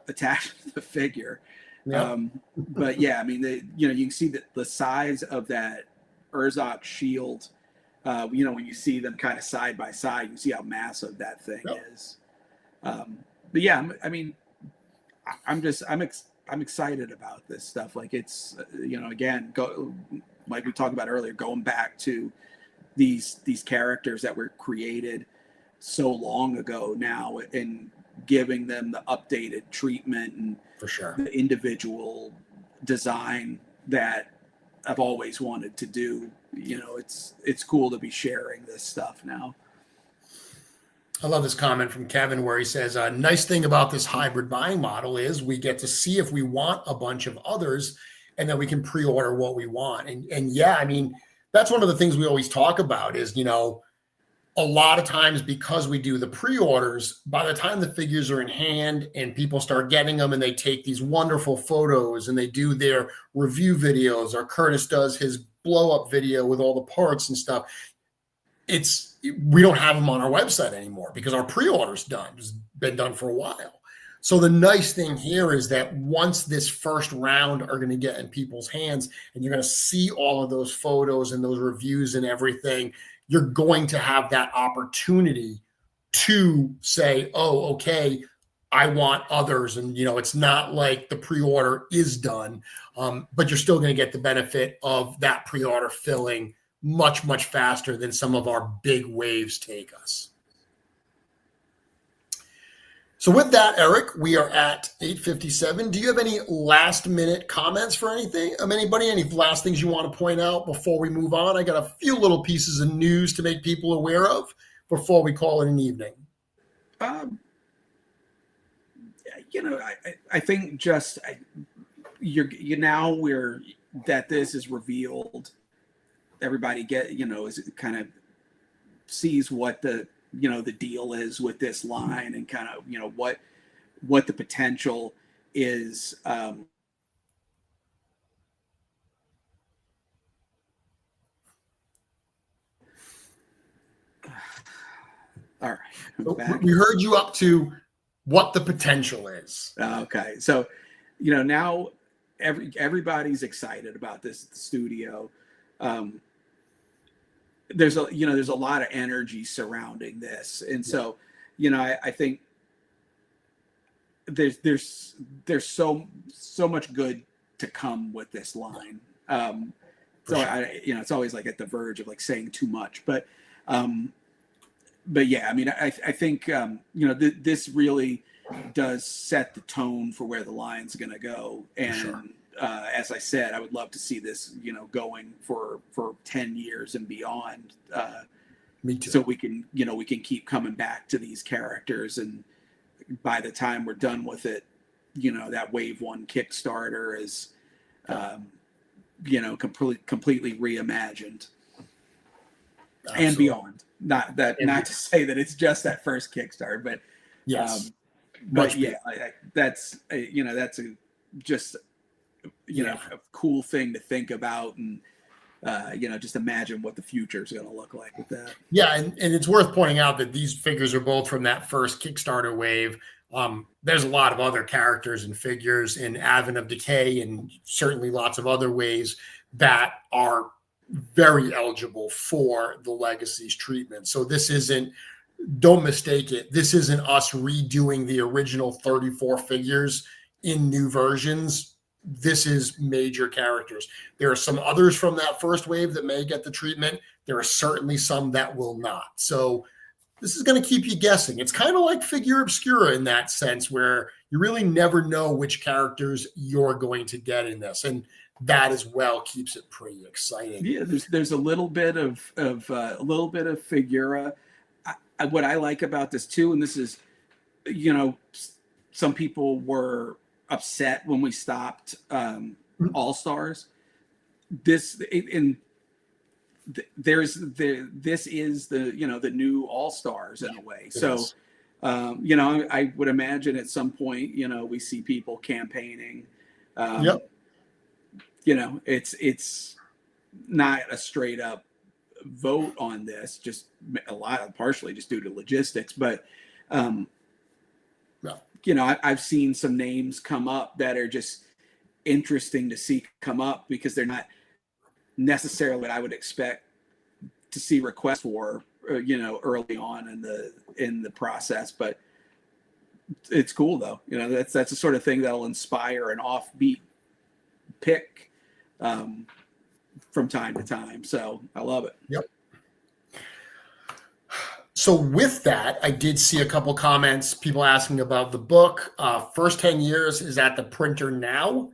attached to the figure. Yep. But yeah, I mean, you can see that the size of that Urzokk shield. When you see them kind of side by side, you see how massive that thing is. But yeah, I mean, I'm excited about this stuff. Like, it's again, like we talked about earlier, going back to these characters that were created so long ago now, and giving them the updated treatment and for sure the individual design that I've always wanted to do. It's cool to be sharing this stuff now. I love this comment from Kevin where he says, a nice thing about this hybrid buying model is we get to see if we want a bunch of others, and then we can pre-order what we want. And yeah, I mean, that's one of the things we always talk about is, a lot of times, because we do the pre-orders, by the time the figures are in hand and people start getting them, and they take these wonderful photos and they do their review videos, or Curtis does his blow-up video with all the parts and stuff, we don't have them on our website anymore because our pre-order's done. It's been done for a while. So the nice thing here is that once this first round are going to get in people's hands, and you're going to see all of those photos and those reviews and everything, you're going to have that opportunity to say, oh, okay, I want others. And, it's not like the pre-order is done, but you're still going to get the benefit of that pre-order filling much, much faster than some of our big waves take us. So with that, Eric, we are at 8:57. Do you have any last minute comments for anything? Anybody, any last things you want to point out before we move on? I got a few little pieces of news to make people aware of before we call it an evening. I think just now that this is revealed, everybody is kind of sees what the deal is with this line, and kind of what the potential is. All right, we heard you up to what the potential is. Okay, so now everybody's excited about this at the studio. There's a lot of energy surrounding this, and so I think there's so much good to come with this line. It's always like at the verge of like saying too much, but yeah, I mean, I think this really does set the tone for where the line's going to go, and. Sure. As I said, I would love to see this, going for 10 years and beyond. Me too. So we can keep coming back to these characters, and by the time we're done with it, that Wave 1 Kickstarter is, completely reimagined. Absolutely. And beyond. Not to say that it's just that first Kickstarter, but yes, that's just. A cool thing to think about, and just imagine what the future is going to look like with that. Yeah, and it's worth pointing out that these figures are both from that first Kickstarter wave. There's a lot of other characters and figures in Advent of Decay, and certainly lots of other ways that are very eligible for the Legacies treatment. So this isn't, don't mistake it, this isn't us redoing the original 34 figures in new versions. This is major characters. There are some others from that first wave that may get the treatment. There are certainly some that will not. So this is going to keep you guessing. It's kind of like Figure Obscura in that sense, where you really never know which characters you're going to get in this, and that as well keeps it pretty exciting. Yeah, there's a little bit of Figura. What I like about this too, and this is, you know, some people were upset when we stopped All Stars. This is the, you know, the new All Stars in a way. So, you know, I would imagine at some point, you know, we see people campaigning. You know, it's not a straight up vote on this, just partially just due to logistics, but you know, I've seen some names come up that are just interesting to see come up, because they're not necessarily what I would expect to see requests for, you know, early on in the process. But it's cool though. You know, that's the sort of thing that'll inspire an offbeat pick from time to time. So I love it. Yep. So with that, I did see a couple comments, people asking about the book. First 10 years is at the printer now.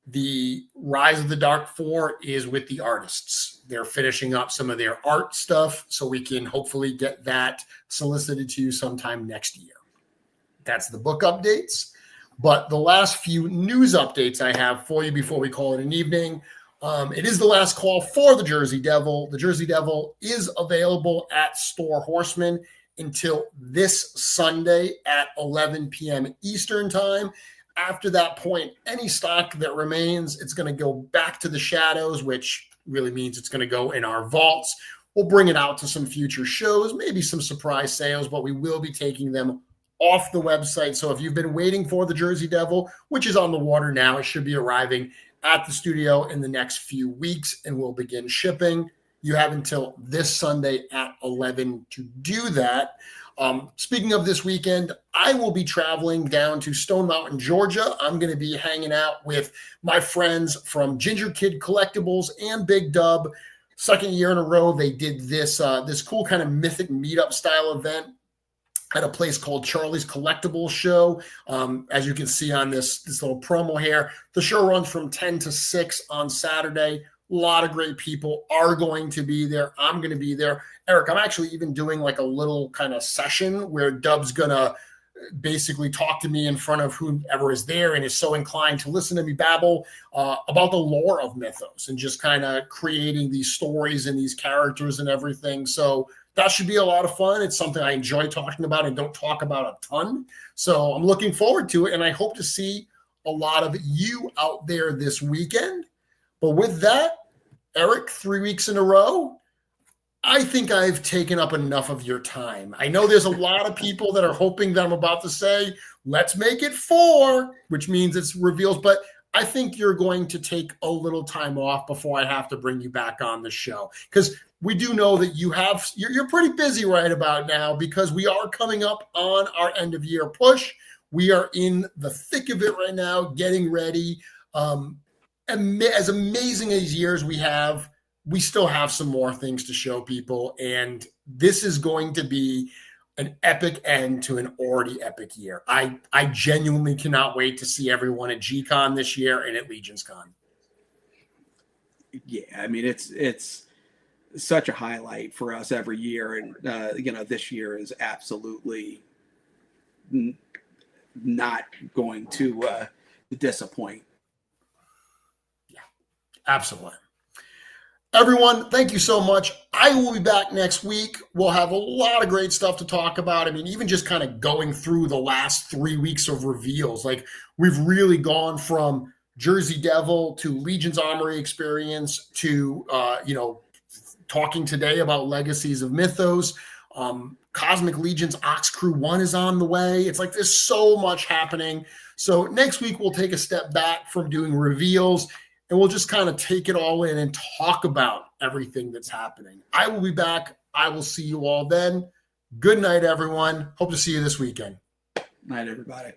The Rise of the Dark Four is with the artists. They're finishing up some of their art stuff, so we can hopefully get that solicited to you sometime next year. That's the book updates. But the last few news updates I have for you before we call it an evening. It is the last call for the Jersey Devil. The Jersey Devil is available at Store Horseman until this Sunday at 11 p.m. Eastern Time. After that point, any stock that remains, it's going to go back to the shadows, which really means it's going to go in our vaults. We'll bring it out to some future shows, maybe some surprise sales, but we will be taking them off the website. So if you've been waiting for the Jersey Devil, which is on the water now, it should be arriving at the studio in the next few weeks, and we'll begin shipping. You have until this Sunday at 11 to do that. Speaking of this weekend, I will be traveling down to Stone Mountain, Georgia. I'm going to be hanging out with my friends from Ginger Kid Collectibles and Big Dub. Second year in a row, they did this cool kind of Mythic meetup style event at a place called Charlie's Collectibles Show. As you can see on this little promo here, the show runs from 10 to 6 on Saturday. A lot of great people are going to be there. I'm going to be there. Eric, I'm actually even doing like a little kind of session where Dub's going to basically talk to me in front of whoever is there and is so inclined to listen to me babble about the lore of Mythos and just kind of creating these stories and these characters and everything. So that should be a lot of fun. It's something I enjoy talking about and don't talk about a ton. So I'm looking forward to it, and I hope to see a lot of you out there this weekend. But with that, Eric, 3 weeks in a row, I think I've taken up enough of your time. I know there's a lot of people that are hoping that I'm about to say, let's make it 4, which means it's reveals. But I think you're going to take a little time off before I have to bring you back on the show, because we do know that you're pretty busy right about now, because we are coming up on our end of year push. We are in the thick of it right now, getting ready. As amazing as years we have, we still have some more things to show people. And this is going to be an epic end to an already epic year. I genuinely cannot wait to see everyone at Gcon this year and at Legions Con. Yeah, I mean, it's such a highlight for us every year. And, you know, this year is absolutely not going to disappoint. Yeah, absolutely. Everyone, thank you so much. I will be back next week. We'll have a lot of great stuff to talk about. I mean, even just kind of going through the last 3 weeks of reveals. Like, we've really gone from Jersey Devil to Legion's Armory Experience to, talking today about Legacies of Mythoss. Cosmic Legion's Ox Crew 1 is on the way. It's like there's so much happening. So next week, we'll take a step back from doing reveals, and we'll just kind of take it all in and talk about everything that's happening. I will be back. I will see you all then. Good night, everyone. Hope to see you this weekend. Night, everybody.